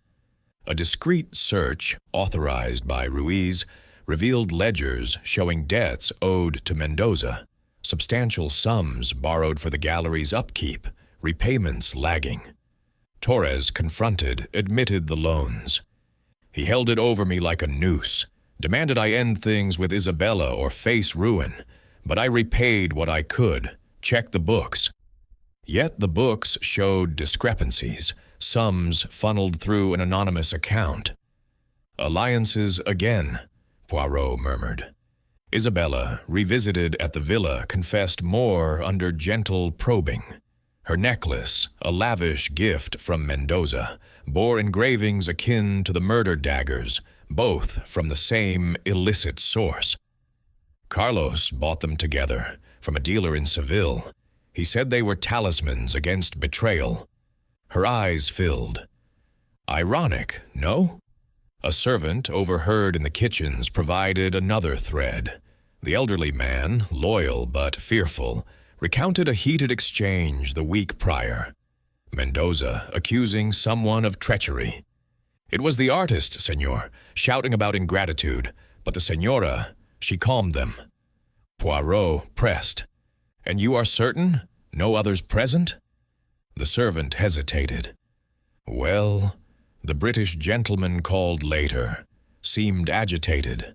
A discreet search, authorized by Ruiz, revealed ledgers showing debts owed to Mendoza, substantial sums borrowed for the gallery's upkeep, repayments lagging. Torres, confronted, admitted the loans. "He held it over me like a noose, demanded I end things with Isabella or face ruin, but I repaid what I could, checked the books." Yet the books showed discrepancies, sums funneled through an anonymous account. "Alliances again," Poirot murmured. Isabella, revisited at the villa, confessed more under gentle probing. Her necklace, a lavish gift from Mendoza, bore engravings akin to the murder daggers, both from the same illicit source. Carlos bought them together from a dealer in Seville. He said they were talismans against betrayal. Her eyes filled. Ironic, no? A servant, overheard in the kitchens, provided another thread. The elderly man, loyal but fearful, recounted a heated exchange the week prior. Mendoza accusing someone of treachery. "It was the artist, senor, shouting about ingratitude, but the senora, she calmed them." Poirot pressed. "And you are certain? No others present?" The servant hesitated. "Well," the British gentleman called later, seemed agitated.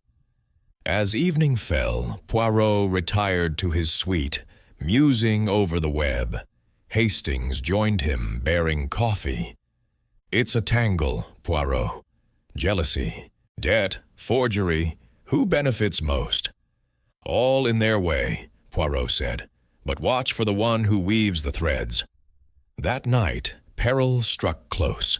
As evening fell, Poirot retired to his suite, musing over the web. Hastings joined him, bearing coffee. "It's a tangle, Poirot. Jealousy, debt, forgery. Who benefits most?" "All in their way," Poirot said, "but watch for the one who weaves the threads." That night, peril struck close.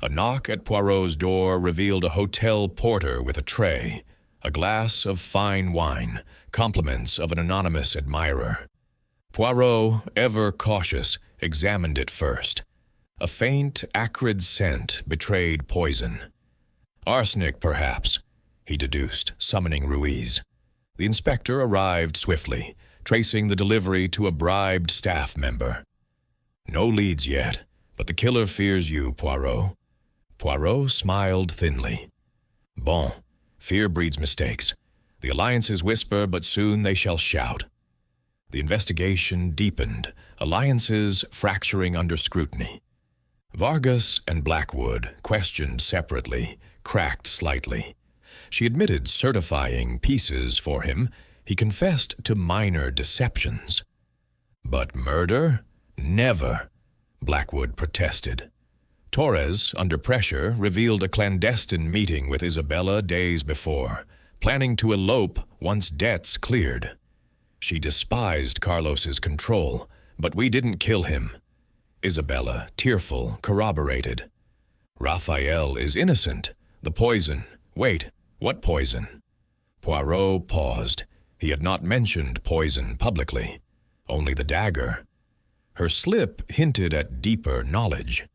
A knock at Poirot's door revealed a hotel porter with a tray, a glass of fine wine, compliments of an anonymous admirer. Poirot, ever cautious, examined it first. A faint, acrid scent betrayed poison. "Arsenic, perhaps," he deduced, summoning Ruiz. The inspector arrived swiftly, tracing the delivery to a bribed staff member. "No leads yet, but the killer fears you, Poirot." Poirot smiled thinly. "Bon, fear breeds mistakes. The alliances whisper, but soon they shall shout." The investigation deepened, alliances fracturing under scrutiny. Vargas and Blackwood, questioned separately, cracked slightly. She admitted certifying pieces for him. He confessed to minor deceptions. But murder? Never, Blackwood protested. Torres, under pressure, revealed a clandestine meeting with Isabella days before, planning to elope once debts cleared. She despised Carlos's control, but we didn't kill him. Isabella, tearful, corroborated. Raphael is innocent. The poison. Wait, what poison? Poirot paused. He had not mentioned poison publicly, only the dagger. Her slip hinted at deeper knowledge.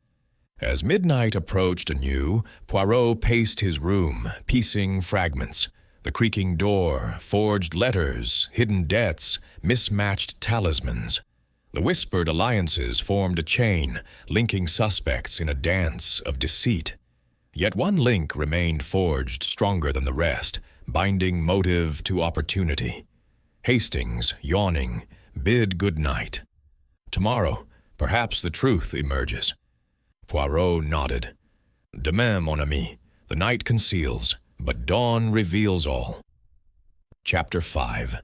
As midnight approached anew, Poirot paced his room, piecing fragments. The creaking door, forged letters, hidden debts, mismatched talismans. The whispered alliances formed a chain, linking suspects in a dance of deceit. Yet one link remained forged stronger than the rest, binding motive to opportunity. Hastings, yawning, bid good night. Tomorrow, perhaps the truth emerges. Poirot nodded. Demain, mon ami. The night conceals, but dawn reveals all. Chapter 5.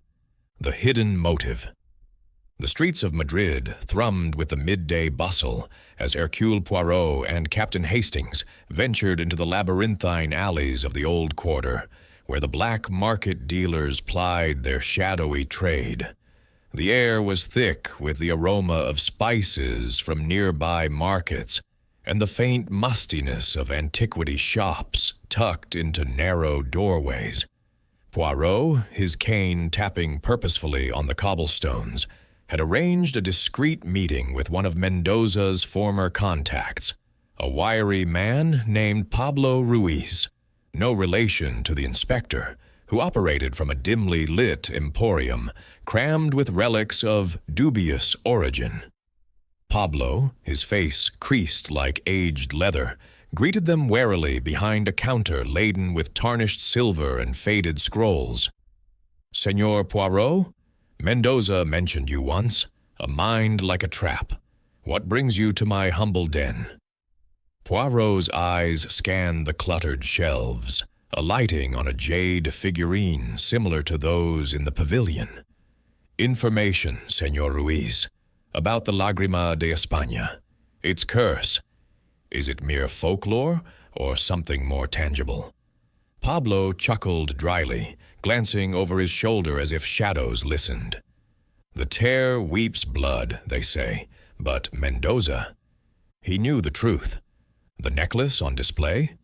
The Hidden Motive. The streets of Madrid thrummed with the midday bustle as Hercule Poirot and Captain Hastings ventured into the labyrinthine alleys of the old quarter, where the black market dealers plied their shadowy trade. The air was thick with the aroma of spices from nearby markets and the faint mustiness of antiquity shops tucked into narrow doorways. Poirot, his cane tapping purposefully on the cobblestones, had arranged a discreet meeting with one of Mendoza's former contacts, a wiry man named Pablo Ruiz, no relation to the inspector, who operated from a dimly lit emporium crammed with relics of dubious origin. Pablo, his face creased like aged leather, greeted them warily behind a counter laden with tarnished silver and faded scrolls. "Senor Poirot? Mendoza mentioned you once. A mind like a trap. What brings you to my humble den?" Poirot's eyes scanned the cluttered shelves, alighting on a jade figurine similar to those in the pavilion. "Information, Senor Ruiz, about the Lágrima de España. Its curse. Is it mere folklore or something more tangible?" Pablo chuckled dryly, glancing over his shoulder as if shadows listened. "The tear weeps blood, they say, but Mendoza—" He knew the truth. The necklace on display?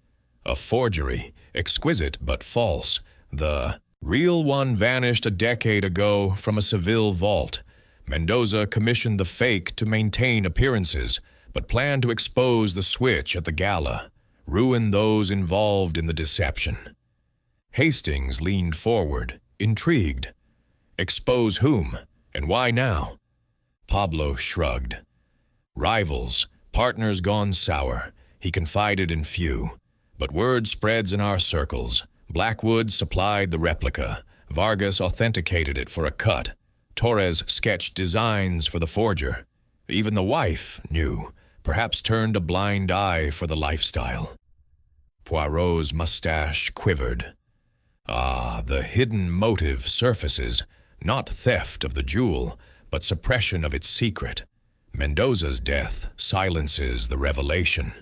A forgery, exquisite but false. The real one vanished a decade ago from a Seville vault. Mendoza commissioned the fake to maintain appearances, but planned to expose the switch at the gala, ruin those involved in the deception. Hastings leaned forward, intrigued. Expose whom, and why now? Pablo shrugged. Rivals, partners gone sour. He confided in few. But word spreads in our circles. Blackwood supplied the replica. Vargas authenticated it for a cut. Torres sketched designs for the forger. Even the wife knew, perhaps turned a blind eye for the lifestyle. Poirot's mustache quivered. Ah, the hidden motive surfaces, not theft of the jewel, but suppression of its secret. Mendoza's death silences the revelation.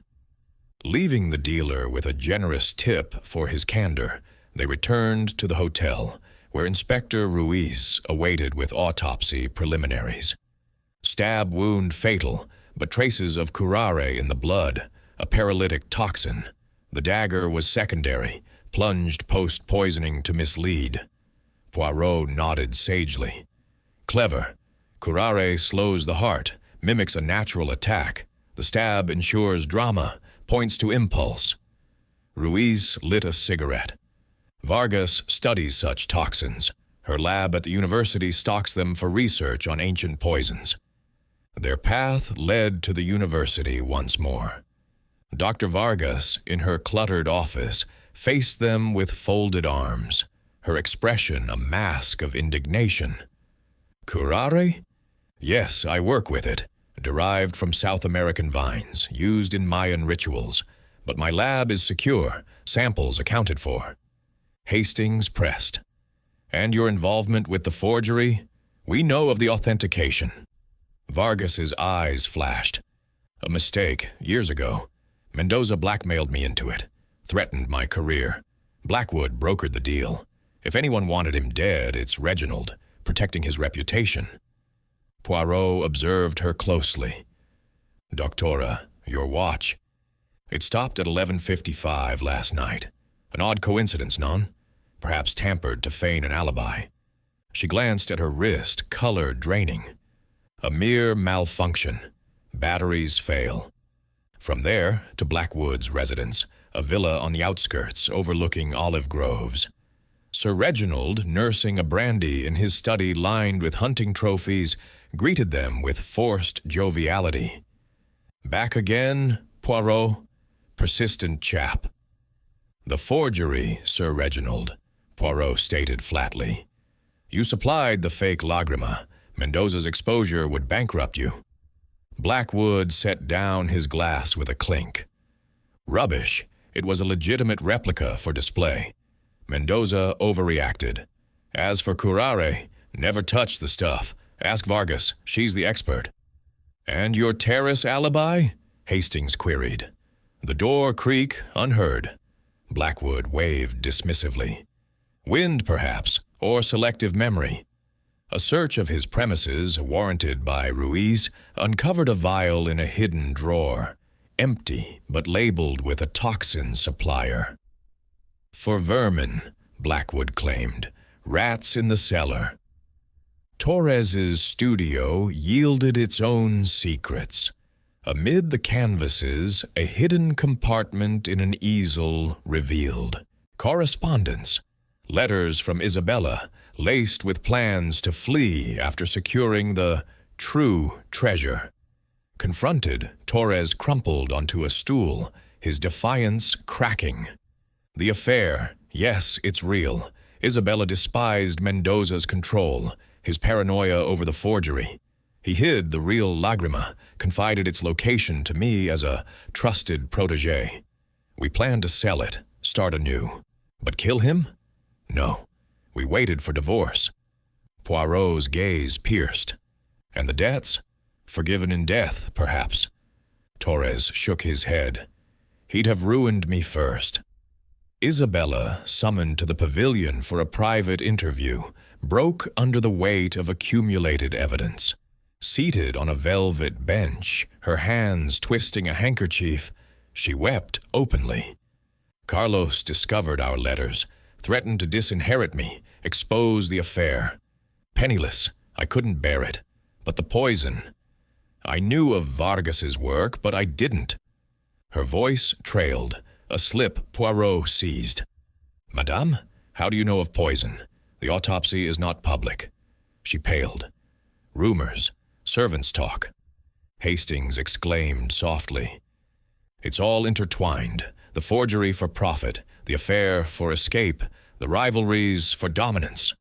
Leaving the dealer with a generous tip for his candor, they returned to the hotel, where Inspector Ruiz awaited with autopsy preliminaries. Stab wound fatal, but traces of curare in the blood, a paralytic toxin. The dagger was secondary, plunged post-poisoning to mislead. Poirot nodded sagely. Clever. Curare slows the heart, mimics a natural attack. The stab ensures drama, points to impulse. Ruiz lit a cigarette. Vargas studies such toxins. Her lab at the university stocks them for research on ancient poisons. Their path led to the university once more. Dr. Vargas, in her cluttered office, faced them with folded arms, her expression a mask of indignation. Curare? Yes, I work with it. Derived from South American vines, used in Mayan rituals. But my lab is secure, samples accounted for. Hastings pressed. And your involvement with the forgery? We know of the authentication. Vargas's eyes flashed. A mistake, years ago. Mendoza blackmailed me into it, threatened my career. Blackwood brokered the deal. If anyone wanted him dead, it's Reginald, protecting his reputation. Poirot observed her closely. Doctora, your watch. It stopped at 11:55 last night. An odd coincidence, non? Perhaps tampered to feign an alibi. She glanced at her wrist, color draining. A mere malfunction. Batteries fail. From there to Blackwood's residence, a villa on the outskirts overlooking olive groves. Sir Reginald, nursing a brandy in his study lined with hunting trophies, greeted them with forced joviality. Back again, Poirot? Persistent chap. The forgery, Sir Reginald, Poirot stated flatly. You supplied the fake Lagrima. Mendoza's exposure would bankrupt you. Blackwood set down his glass with a clink. Rubbish. It was a legitimate replica for display. Mendoza overreacted. As for Curare, never touched the stuff. Ask Vargas. She's the expert. And your terrace alibi? Hastings queried. The door creak, unheard. Blackwood waved dismissively. Wind, perhaps, or selective memory. A search of his premises, warranted by Ruiz, uncovered a vial in a hidden drawer, empty but labeled with a toxin supplier. For vermin, Blackwood claimed, rats in the cellar. Torres's studio yielded its own secrets. Amid the canvases, a hidden compartment in an easel revealed correspondence, letters from Isabella, laced with plans to flee after securing the true treasure. Confronted, Torres crumpled onto a stool, his defiance cracking. The affair, yes, it's real. Isabella despised Mendoza's control, his paranoia over the forgery. He hid the real Lagrima, confided its location to me as a trusted protégé. We planned to sell it, start anew. But kill him? No. We waited for divorce. Poirot's gaze pierced. And the debts? Forgiven in death, perhaps. Torres shook his head. He'd have ruined me first. Isabella, summoned to the pavilion for a private interview, broke under the weight of accumulated evidence. Seated on a velvet bench, her hands twisting a handkerchief, she wept openly. Carlos discovered our letters, threatened to disinherit me, expose the affair. Penniless, I couldn't bear it. But the poison. I knew of Vargas's work, but I didn't. Her voice trailed, a slip Poirot seized. Madame, how do you know of poison? The autopsy is not public. She paled. Rumors, servants' talk. Hastings exclaimed softly. It's all intertwined. The forgery for profit, the affair for escape, the rivalries for dominance.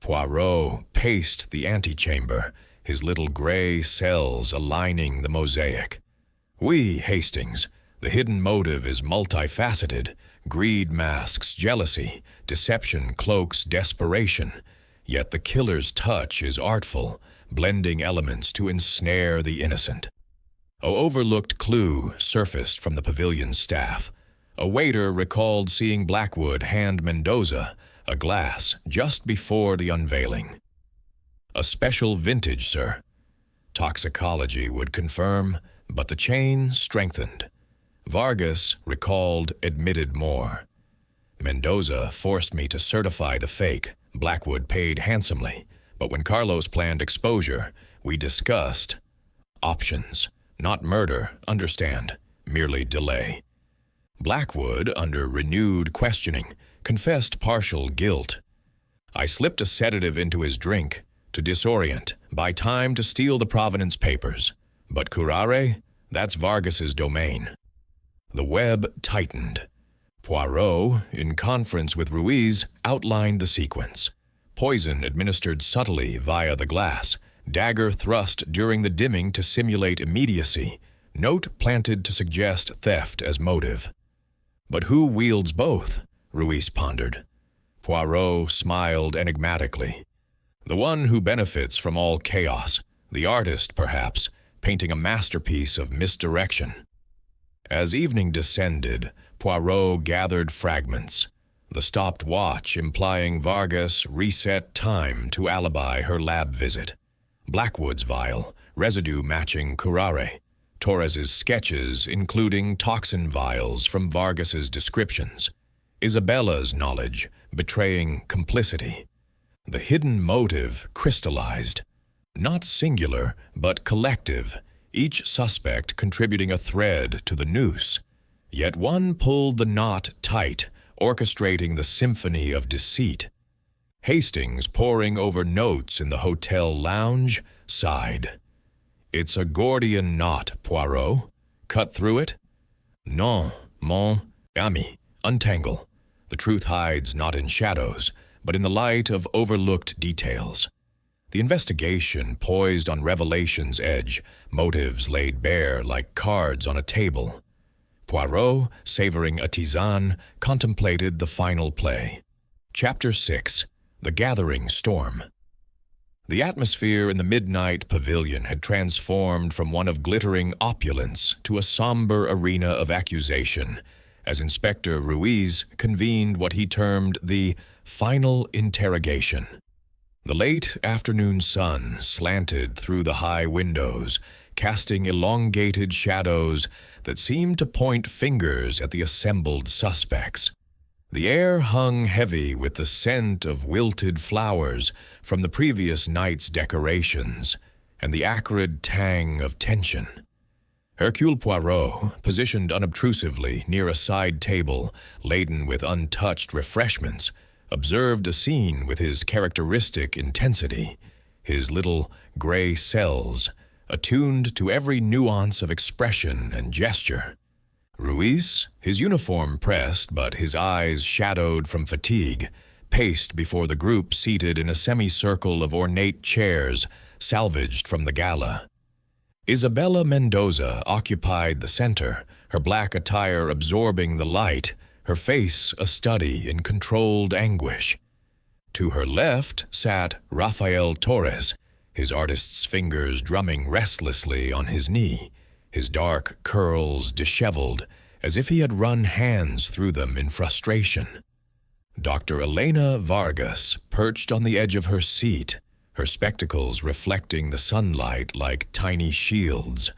Poirot paced the antechamber, his little gray cells aligning the mosaic. Oui, Hastings, the hidden motive is multifaceted. Greed masks jealousy, deception cloaks desperation. Yet the killer's touch is artful, blending elements to ensnare the innocent. An overlooked clue surfaced from the pavilion's staff. A waiter recalled seeing Blackwood hand Mendoza a glass just before the unveiling. A special vintage, sir. Toxicology would confirm, but the chain strengthened. Vargas, recalled, admitted more. Mendoza forced me to certify the fake. Blackwood paid handsomely, but when Carlos planned exposure, we discussed options. Not murder, understand, merely delay. Blackwood, under renewed questioning, confessed partial guilt. I slipped a sedative into his drink to disorient, buy time to steal the provenance papers. But Curare, that's Vargas's domain. The web tightened. Poirot, in conference with Ruiz, outlined the sequence. Poison administered subtly via the glass, dagger thrust during the dimming to simulate immediacy, note planted to suggest theft as motive. But who wields both? Ruiz pondered. Poirot smiled enigmatically. The one who benefits from all chaos, the artist, perhaps, painting a masterpiece of misdirection. As evening descended, Poirot gathered fragments, the stopped watch implying Vargas reset time to alibi her lab visit, Blackwood's vial, residue matching curare, Torres's sketches including toxin vials from Vargas's descriptions, Isabella's knowledge betraying complicity. The hidden motive crystallized, not singular but collective, each suspect contributing a thread to the noose. Yet one pulled the knot tight, orchestrating the symphony of deceit. Hastings, poring over notes in the hotel lounge, sighed. "It's a Gordian knot, Poirot. Cut through it?" "Non, mon ami. Untangle. The truth hides not in shadows, but in the light of overlooked details." The investigation poised on revelation's edge, motives laid bare like cards on a table. Poirot, savoring a tisane, contemplated the final play. Chapter 6. The Gathering Storm. The atmosphere in the midnight pavilion had transformed from one of glittering opulence to a somber arena of accusation, as Inspector Ruiz convened what he termed the final interrogation. The late afternoon sun slanted through the high windows, casting elongated shadows that seemed to point fingers at the assembled suspects. The air hung heavy with the scent of wilted flowers from the previous night's decorations and the acrid tang of tension. Hercule Poirot, positioned unobtrusively near a side table laden with untouched refreshments, observed a scene with his characteristic intensity, his little gray cells attuned to every nuance of expression and gesture. Ruiz, his uniform pressed but his eyes shadowed from fatigue, paced before the group seated in a semicircle of ornate chairs salvaged from the gala. Isabella Mendoza occupied the center, her black attire absorbing the light, her face a study in controlled anguish. To her left sat Rafael Torres, his artist's fingers drumming restlessly on his knee, his dark curls disheveled, as if he had run hands through them in frustration. Dr. Elena Vargas perched on the edge of her seat, her spectacles reflecting the sunlight like tiny shields,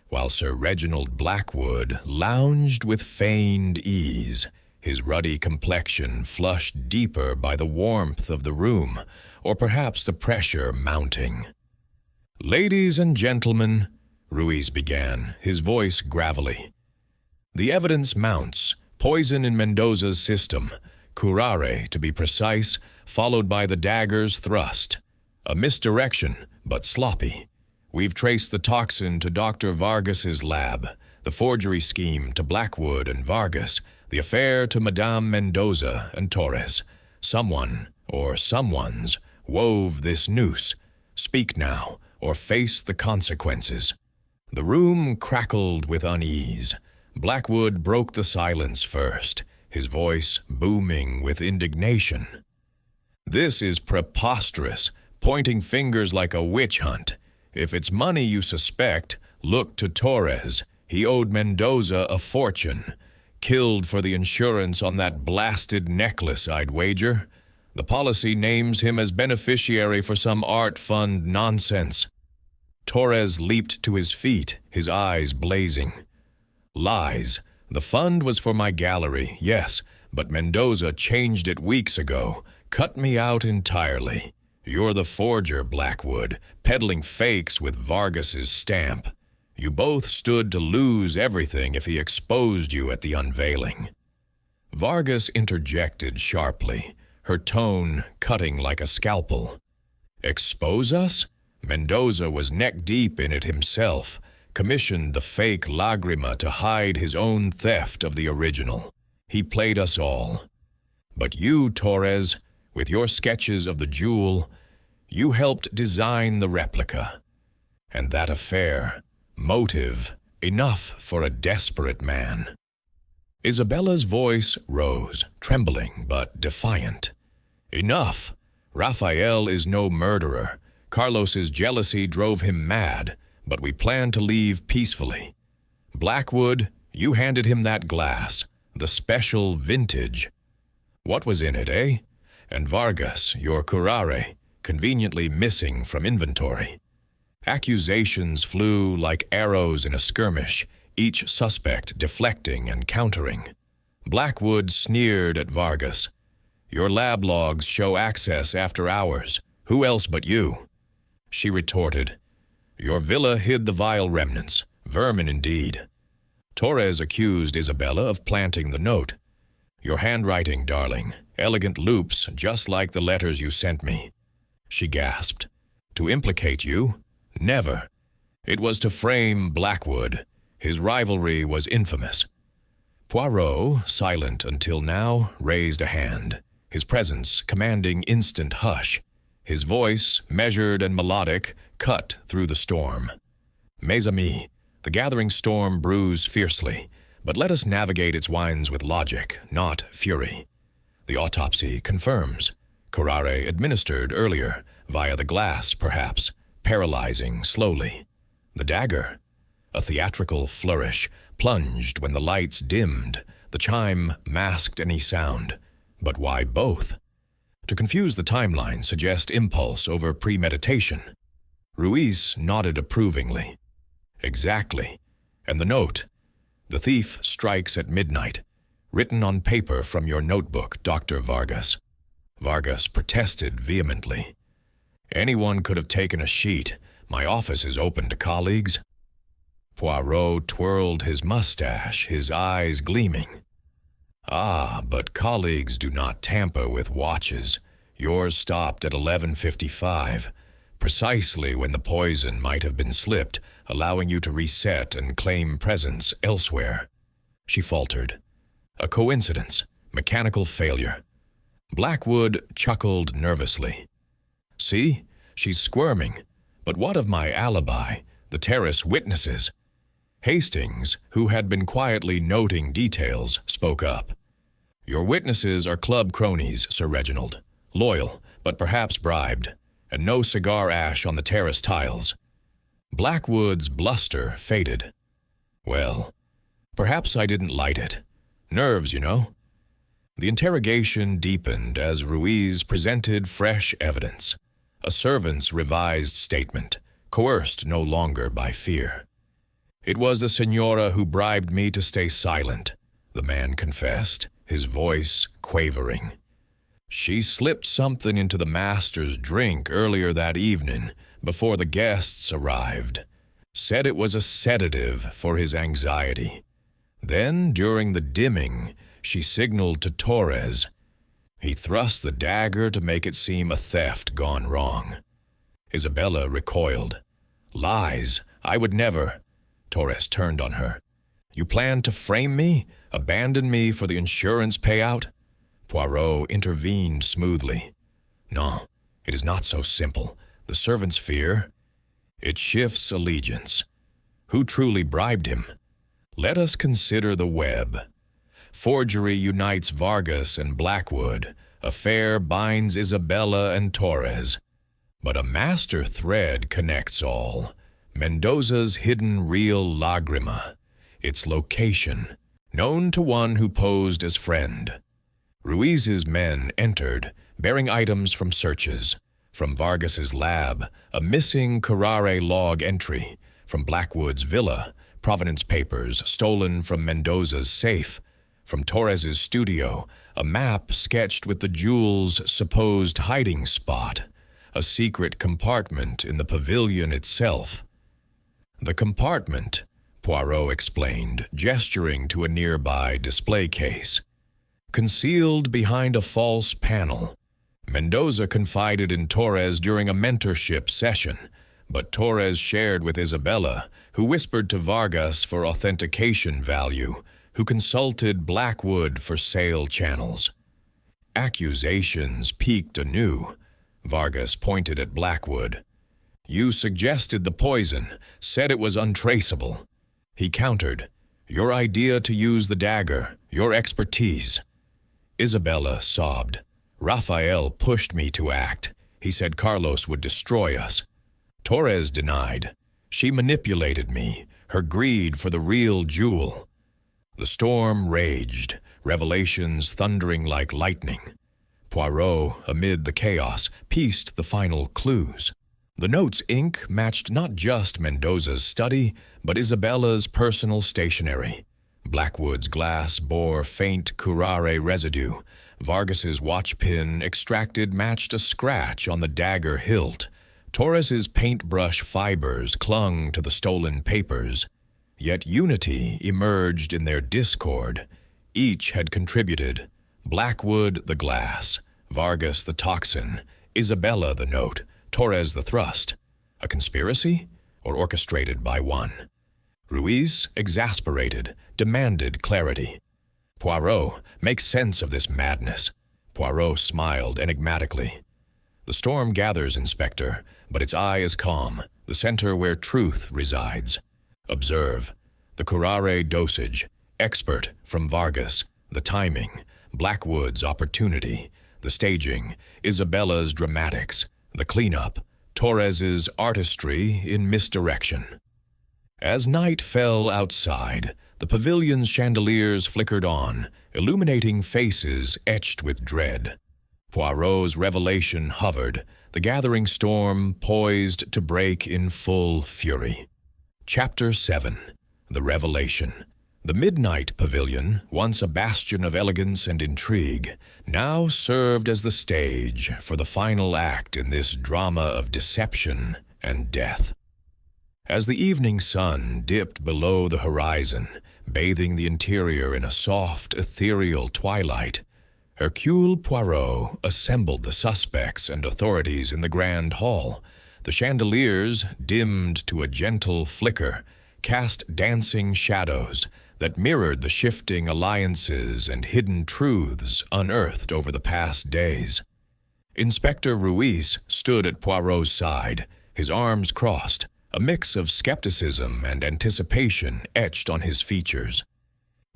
while Sir Reginald Blackwood lounged with feigned ease, his ruddy complexion flushed deeper by the warmth of the room, or perhaps the pressure mounting. "Ladies and gentlemen," Ruiz began, his voice gravelly. "The evidence mounts. Poison in Mendoza's system. Curare, to be precise, followed by the dagger's thrust. A misdirection, but sloppy. We've traced the toxin to Dr. Vargas's lab, the forgery scheme to Blackwood and Vargas, the affair to Madame Mendoza and Torres. Someone, or someones, wove this noose. Speak now, or face the consequences." The room crackled with unease. Blackwood broke the silence first, his voice booming with indignation. "This is preposterous, pointing fingers like a witch hunt. If it's money you suspect, look to Torres. He owed Mendoza a fortune. Killed for the insurance on that blasted necklace, I'd wager. The policy names him as beneficiary for some art fund nonsense." Torres leaped to his feet, his eyes blazing. "Lies. The fund was for my gallery, yes, but Mendoza changed it weeks ago, cut me out entirely. You're the forger, Blackwood, peddling fakes with Vargas's stamp. You both stood to lose everything if he exposed you at the unveiling." Vargas interjected sharply, her tone cutting like a scalpel. "Expose us? Mendoza was neck-deep in it himself, commissioned the fake Lagrima to hide his own theft of the original. He played us all. But you, Torres, with your sketches of the jewel, you helped design the replica. And that affair, motive, enough for a desperate man." Isabella's voice rose, trembling but defiant. Enough! Raphael is no murderer. Carlos's jealousy drove him mad, but we plan to leave peacefully. Blackwood, you handed him that glass, the special vintage. What was in it, eh? And Vargas, your curare, conveniently missing from inventory. Accusations flew like arrows in a skirmish, each suspect deflecting and countering. Blackwood sneered at Vargas. Your lab logs show access after hours. Who else but you? She retorted. Your villa hid the vile remnants. Vermin indeed. Torres accused Isabella of planting the note. Your handwriting, darling. Elegant loops, just like the letters you sent me. She gasped. To implicate you? Never. It was to frame Blackwood. His rivalry was infamous. Poirot, silent until now, raised a hand, his presence commanding instant hush. His voice, measured and melodic, cut through the storm. Mes amis, the gathering storm brews fiercely, but let us navigate its winds with logic, not fury. The autopsy confirms. Curare administered earlier, via the glass, perhaps, paralyzing slowly. The dagger, a theatrical flourish, plunged when the lights dimmed. The chime masked any sound. But why both? To confuse the timeline suggest impulse over premeditation. Ruiz nodded approvingly. Exactly. And the note. The thief strikes at midnight. Written on paper from your notebook, Dr. Vargas. Vargas protested vehemently. Anyone could have taken a sheet. My office is open to colleagues. Poirot twirled his mustache, his eyes gleaming. Ah, but colleagues do not tamper with watches. Yours stopped at 11:55, precisely when the poison might have been slipped, allowing you to reset and claim presence elsewhere. She faltered. A coincidence, mechanical failure. Blackwood chuckled nervously. See, she's squirming. But what of my alibi, the terrace witnesses? Hastings, who had been quietly noting details, spoke up. Your witnesses are club cronies, Sir Reginald. Loyal, but perhaps bribed, and no cigar ash on the terrace tiles. Blackwood's bluster faded. Well, perhaps I didn't light it. Nerves, you know. The interrogation deepened as Ruiz presented fresh evidence. A servant's revised statement, coerced no longer by fear. It was the senora who bribed me to stay silent, the man confessed, his voice quavering. She slipped something into the master's drink earlier that evening, before the guests arrived. Said it was a sedative for his anxiety. Then, during the dimming, she signaled to Torres. He thrust the dagger to make it seem a theft gone wrong. Isabella recoiled. Lies, I would never. Torres turned on her. You plan to frame me? Abandon me for the insurance payout? Poirot intervened smoothly. No, it is not so simple. The servants fear. It shifts allegiance. Who truly bribed him? Let us consider the web. Forgery unites Vargas and Blackwood. Affair binds Isabella and Torres. But a master thread connects all. Mendoza's hidden real lagrima. Its location, known to one who posed as friend. Ruiz's men entered, bearing items from searches. From Vargas's lab, a missing curare log entry. From Blackwood's villa, provenance papers stolen from Mendoza's safe. From Torres's studio, a map sketched with the jewel's supposed hiding spot. A secret compartment in the pavilion itself. The compartment, Poirot explained, gesturing to a nearby display case. Concealed behind a false panel. Mendoza confided in Torres during a mentorship session, but Torres shared with Isabella, who whispered to Vargas for authentication value, who consulted Blackwood for sale channels. Accusations peaked anew. Vargas pointed at Blackwood. You suggested the poison, said it was untraceable. He countered, your idea to use the dagger, your expertise. Isabella sobbed. Raphael pushed me to act. He said Carlos would destroy us. Torres denied. She manipulated me, her greed for the real jewel. The storm raged, revelations thundering like lightning. Poirot, amid the chaos, pieced the final clues. The note's ink matched not just Mendoza's study, but Isabella's personal stationery. Blackwood's glass bore faint curare residue. Vargas's watchpin extracted matched a scratch on the dagger hilt. Torres's paintbrush fibers clung to the stolen papers. Yet unity emerged in their discord. Each had contributed. Blackwood the glass, Vargas the toxin, Isabella the note, Torres the thrust. A conspiracy? Or orchestrated by one? Ruiz, exasperated, demanded clarity. Poirot, make sense of this madness. Poirot smiled enigmatically. The storm gathers, Inspector, but its eye is calm, the center where truth resides. Observe. The curare dosage, expert from Vargas, the timing, Blackwood's opportunity, the staging, Isabella's dramatics, the cleanup, Torres's artistry in misdirection. As night fell outside, the pavilion's chandeliers flickered on, illuminating faces etched with dread. Poirot's revelation hovered, the gathering storm poised to break in full fury. Chapter 7. The Revelation. The Midnight Pavilion, once a bastion of elegance and intrigue, now served as the stage for the final act in this drama of deception and death. As the evening sun dipped below the horizon, bathing the interior in a soft, ethereal twilight, Hercule Poirot assembled the suspects and authorities in the grand hall. The chandeliers, dimmed to a gentle flicker, cast dancing shadows that mirrored the shifting alliances and hidden truths unearthed over the past days. Inspector Ruiz stood at Poirot's side, his arms crossed, a mix of skepticism and anticipation etched on his features.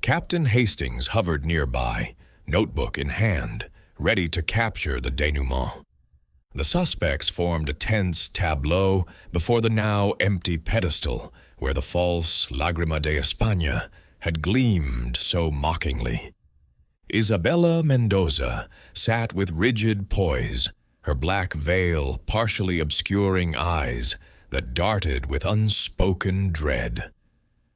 Captain Hastings hovered nearby, notebook in hand, ready to capture the denouement. The suspects formed a tense tableau before the now empty pedestal where the false Lágrima de España had gleamed so mockingly. Isabella Mendoza sat with rigid poise, her black veil partially obscuring eyes that darted with unspoken dread.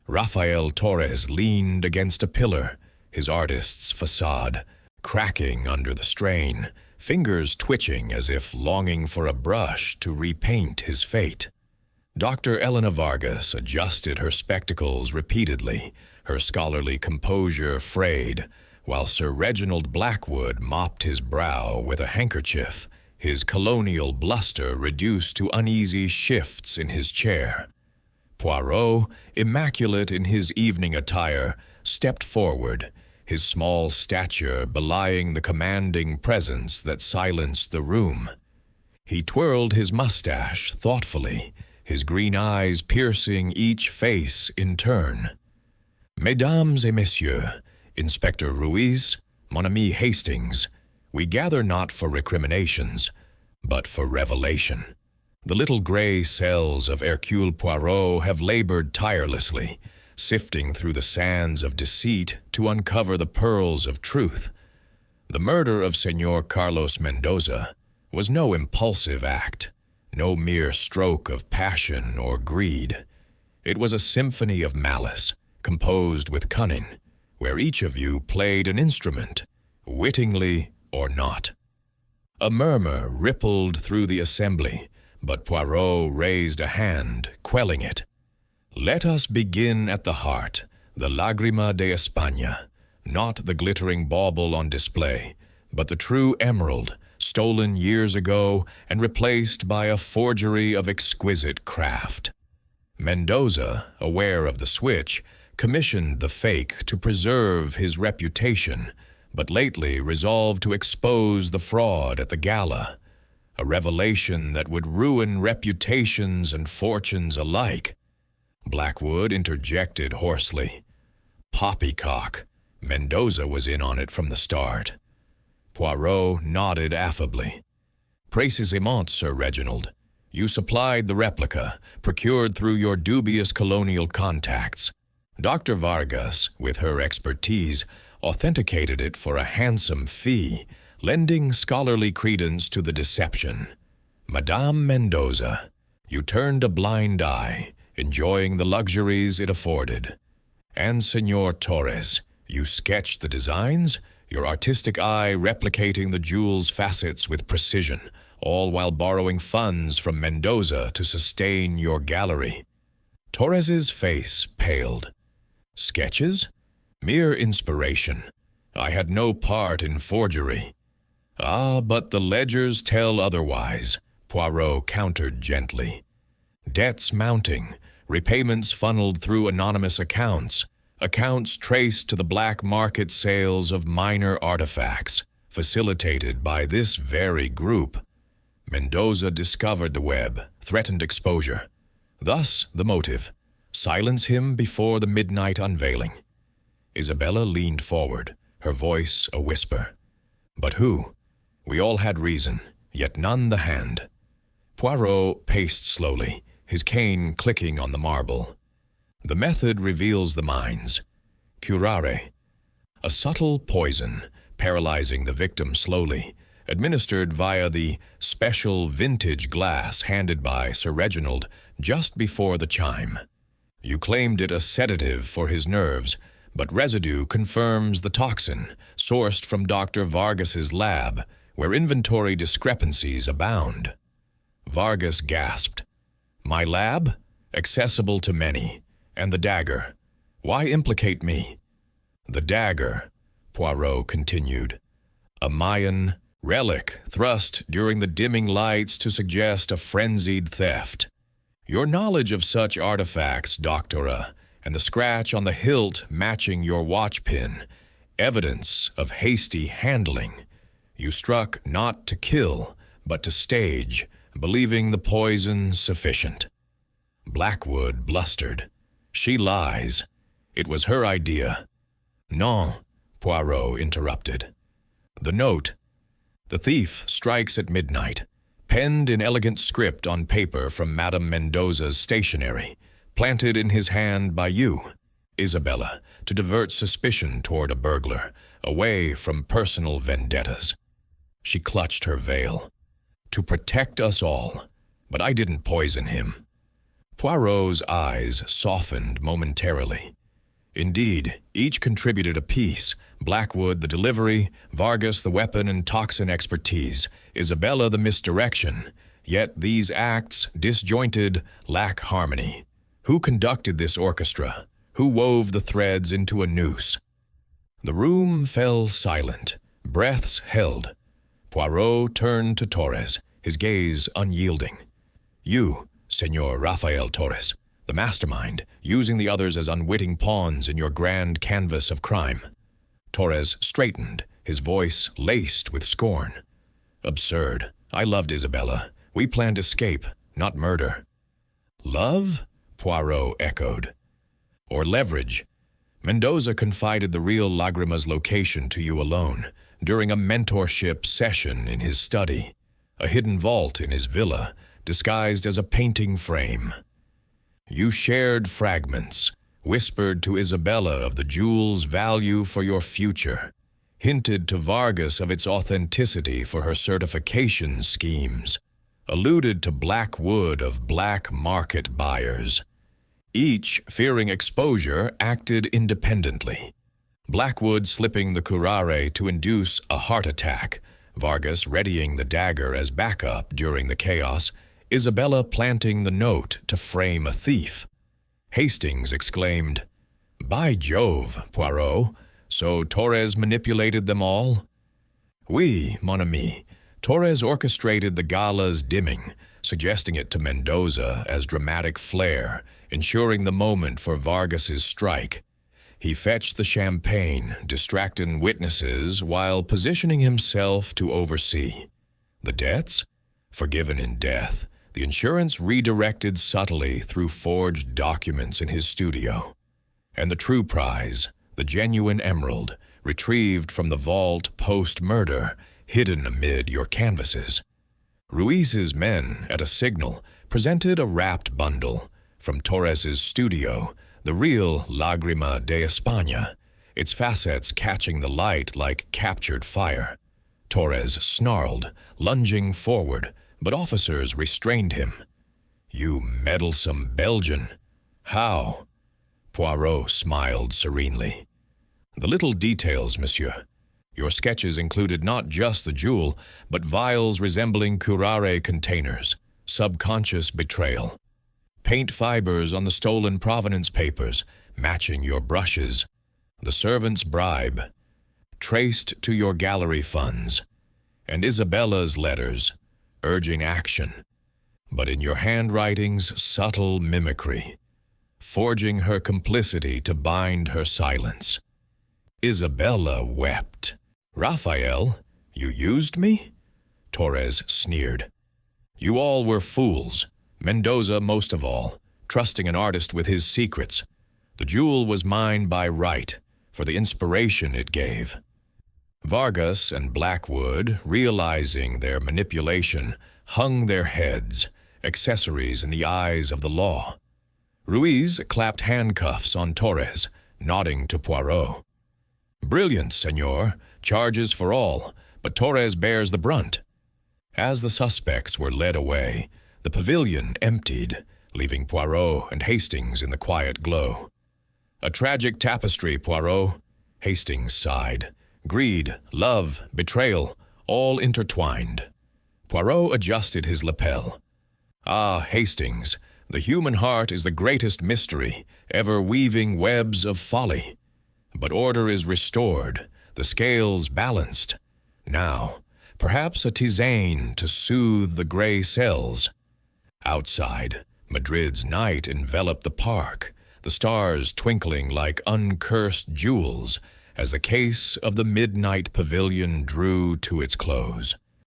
Rafael Torres leaned against a pillar, his artist's facade cracking under the strain, fingers twitching as if longing for a brush to repaint his fate. Dr. Elena Vargas adjusted her spectacles repeatedly, her scholarly composure frayed, while Sir Reginald Blackwood mopped his brow with a handkerchief, his colonial bluster reduced to uneasy shifts in his chair. Poirot, immaculate in his evening attire, stepped forward, his small stature belying the commanding presence that silenced the room. He twirled his mustache thoughtfully, his green eyes piercing each face in turn. Mesdames et messieurs, Inspector Ruiz, mon ami Hastings, we gather not for recriminations, but for revelation. The little gray cells of Hercule Poirot have labored tirelessly, sifting through the sands of deceit to uncover the pearls of truth. The murder of Señor Carlos Mendoza was no impulsive act, no mere stroke of passion or greed. It was a symphony of malice, composed with cunning, where each of you played an instrument, wittingly or not. A murmur rippled through the assembly, but Poirot raised a hand, quelling it. Let us begin at the heart, the Lágrima de España, not the glittering bauble on display, but the true emerald, stolen years ago and replaced by a forgery of exquisite craft. Mendoza, aware of the switch, commissioned the fake to preserve his reputation, but lately resolved to expose the fraud at the gala, a revelation that would ruin reputations and fortunes alike. Blackwood interjected hoarsely. Poppycock. Mendoza was in on it from the start. Poirot nodded affably. Précisément, Sir Reginald. You supplied the replica, procured through your dubious colonial contacts. Dr. Vargas, with her expertise, authenticated it for a handsome fee, lending scholarly credence to the deception. Madame Mendoza, you turned a blind eye, enjoying the luxuries it afforded. And Senor Torres, you sketched the designs, your artistic eye replicating the jewel's facets with precision, all while borrowing funds from Mendoza to sustain your gallery. Torres's face paled. Sketches? Mere inspiration. I had no part in forgery. Ah, but the ledgers tell otherwise, Poirot countered gently. Debts mounting, repayments funneled through anonymous accounts traced to the black market sales of minor artifacts, facilitated by this very group. Mendoza discovered the web, threatened exposure. Thus the motive. Silence him before the midnight unveiling. Isabella leaned forward, her voice a whisper. But who? We all had reason, yet none the hand. Poirot paced slowly, his cane clicking on the marble. The method reveals the minds. Curare. A subtle poison, paralyzing the victim slowly, administered via the special vintage glass handed by Sir Reginald just before the chime. You claimed it a sedative for his nerves, but residue confirms the toxin, sourced from Dr. Vargas's lab, where inventory discrepancies abound. Vargas gasped. My lab? Accessible to many. And the dagger. Why implicate me? The dagger, Poirot continued. A Mayan relic thrust during the dimming lights to suggest a frenzied theft. Your knowledge of such artifacts, Doctora, and the scratch on the hilt matching your watch pin, evidence of hasty handling. You struck not to kill, but to stage, believing the poison sufficient. Blackwood blustered. She lies. It was her idea. Non, Poirot interrupted. The note. The thief strikes at midnight, penned in elegant script on paper from Madame Mendoza's stationery, planted in his hand by you, Isabella, to divert suspicion toward a burglar, away from personal vendettas. She clutched her veil. To protect us all, but I didn't poison him. Poirot's eyes softened momentarily. Indeed, each contributed a piece, Blackwood the delivery, Vargas the weapon and toxin expertise, Isabella the misdirection. Yet these acts, disjointed, lack harmony. Who conducted this orchestra? Who wove the threads into a noose? The room fell silent, breaths held. Poirot turned to Torres, his gaze unyielding. You, Senor Rafael Torres, the mastermind, using the others as unwitting pawns in your grand canvas of crime. Torres straightened, his voice laced with scorn. Absurd. I loved Isabella. We planned escape, not murder. Love? Poirot echoed. Or leverage. Mendoza confided the real Lagrima's location to you alone, during a mentorship session in his study, a hidden vault in his villa, disguised as a painting frame. You shared fragments, whispered to Isabella of the jewel's value for your future, hinted to Vargas of its authenticity for her certification schemes, alluded to black wood of black market buyers. Each, fearing exposure, acted independently. Blackwood slipping the curare to induce a heart attack, Vargas readying the dagger as backup during the chaos, Isabella planting the note to frame a thief. Hastings exclaimed, By Jove, Poirot, so Torres manipulated them all? Oui, mon ami. Torres orchestrated the gala's dimming, suggesting it to Mendoza as dramatic flair, ensuring the moment for Vargas's strike. He fetched the champagne, distracting witnesses while positioning himself to oversee. The debts? Forgiven in death. The insurance redirected subtly through forged documents in his studio. And the true prize, the genuine emerald, retrieved from the vault post-murder, hidden amid your canvases. Ruiz's men, at a signal, presented a wrapped bundle from Torres's studio, the real Lágrima de España, its facets catching the light like captured fire. Torres snarled, lunging forward, but officers restrained him. "You meddlesome Belgian." "How?" Poirot smiled serenely. "The little details, monsieur. Your sketches included not just the jewel, but vials resembling curare containers, subconscious betrayal. Paint fibers on the stolen provenance papers, matching your brushes. The servant's bribe, traced to your gallery funds. And Isabella's letters, urging action. But in your handwriting's subtle mimicry, forging her complicity to bind her silence." Isabella wept. "Raphael, you used me?" Torres sneered. "You all were fools, Mendoza most of all, trusting an artist with his secrets. The jewel was mine by right, for the inspiration it gave." Vargas and Blackwood, realizing their manipulation, hung their heads, accessories in the eyes of the law. Ruiz clapped handcuffs on Torres, nodding to Poirot. "Brilliant, senor. Charges for all, but Torres bears the brunt." As the suspects were led away, the pavilion emptied, leaving Poirot and Hastings in the quiet glow. "A tragic tapestry, Poirot," Hastings sighed. "Greed, love, betrayal, all intertwined." Poirot adjusted his lapel. "Ah, Hastings, the human heart is the greatest mystery, ever weaving webs of folly. But order is restored, the scales balanced. Now, perhaps a tisane to soothe the gray cells." Outside, Madrid's night enveloped the park, the stars twinkling like uncursed jewels as the case of the midnight pavilion drew to its close.